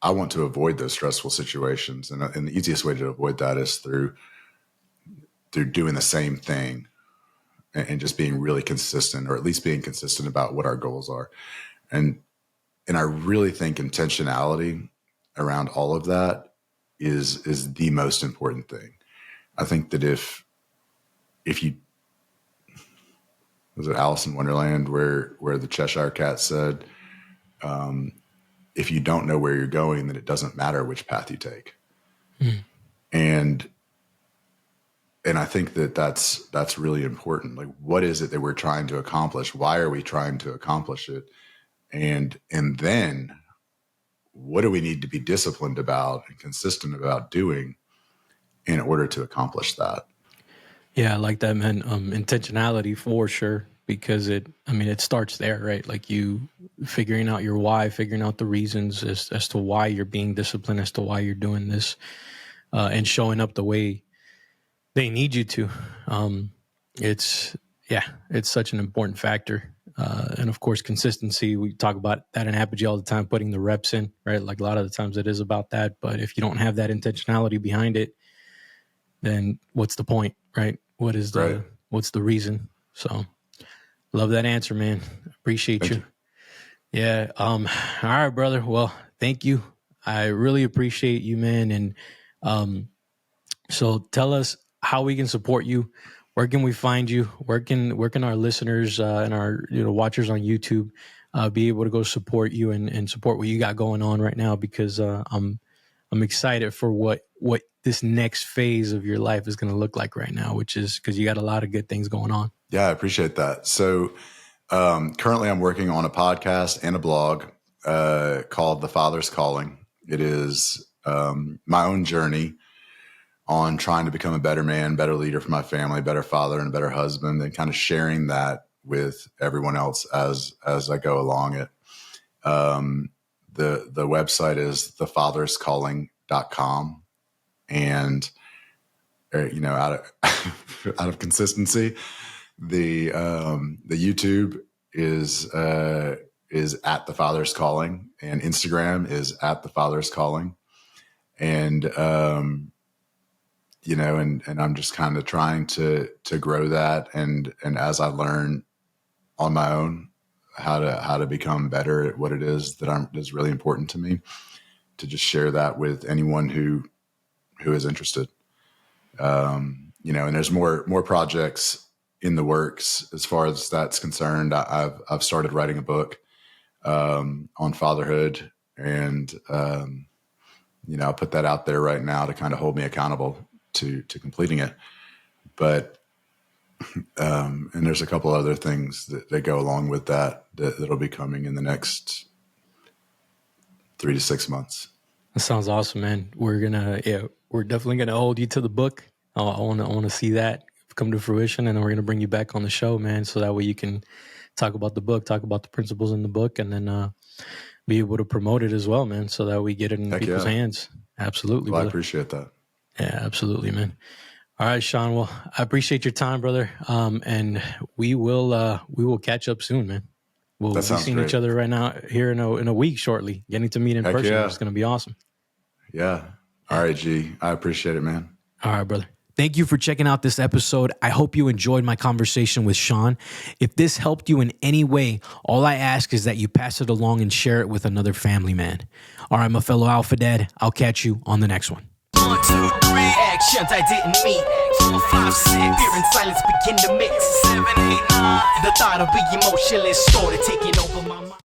I want to avoid those stressful situations. And the easiest way to avoid that is through doing the same thing and just being really consistent, or at least being consistent about what our goals are. And I really think intentionality around all of that is the most important thing. I think that if you, was it Alice in Wonderland where the Cheshire Cat said, if you don't know where you're going, then it doesn't matter which path you take. And I think that's really important. Like, what is it that we're trying to accomplish? Why are we trying to accomplish it? And then what do we need to be disciplined about and consistent about doing in order to accomplish that? Yeah, I like that, man. Intentionality for sure, because it starts there, right? Like you figuring out your why, figuring out the reasons as to why you're being disciplined, as to why you're doing this, and showing up the way they need you to. It's such an important factor. And of course, consistency, we talk about that in Apogee all the time, putting the reps in, right? Like a lot of the times it is about that, but if you don't have that intentionality behind it, then what's the point, right? What's the reason? So love that answer, man. Appreciate you. Yeah. All right, brother. Well, thank you. I really appreciate you, man. And so tell us how we can support you. Where can we find you? Where can our listeners and our watchers on YouTube be able to go support you and support what you got going on right now? Because I'm excited for what this next phase of your life is going to look like right now, which is because you got a lot of good things going on. Yeah, I appreciate that. So currently I'm working on a podcast and a blog called The Father's Calling. It is my own journey on trying to become a better man, better leader for my family, better father, and a better husband, and kind of sharing that with everyone else as I go along it. The website is thefatherscalling.com. And, out of consistency, the YouTube is at The Father's Calling, and Instagram is at The Father's Calling. And, and I'm just kind of trying to grow that. And as I learn on my own how to become better at what it is that is really important to me, to just share that with anyone who is interested. And there's more projects in the works as far as that's concerned. I've started writing a book on fatherhood, and I'll put that out there right now to kind of hold me accountable to completing it. But and there's a couple other things that go along with that'll be coming in the next 3 to 6 months. That sounds awesome, man. We're definitely gonna hold you to the book. I want to see that come to fruition, and then we're gonna bring you back on the show, man, so that way you can talk about the book, talk about the principles in the book, and then be able to promote it as well, man, so that we get it in people's hands. Absolutely. Well, brother. I appreciate that. Yeah, absolutely, man. All right, Sean. Well, I appreciate your time, brother. And we will catch up soon, man. We'll be seeing each other right now here in a week shortly. Getting to meet in person. Yeah. It's going to be awesome. Yeah. All right, G. I appreciate it, man. All right, brother. Thank you for checking out this episode. I hope you enjoyed my conversation with Sean. If this helped you in any way, all I ask is that you pass it along and share it with another family man. All right, my fellow Alpha Dad, I'll catch you on the next one. 1, 2, 3 actions I didn't meet. 4, 5, 6 fear and silence begin to mix. 7, 8, 9 the thought of being emotionless started taking over my mind.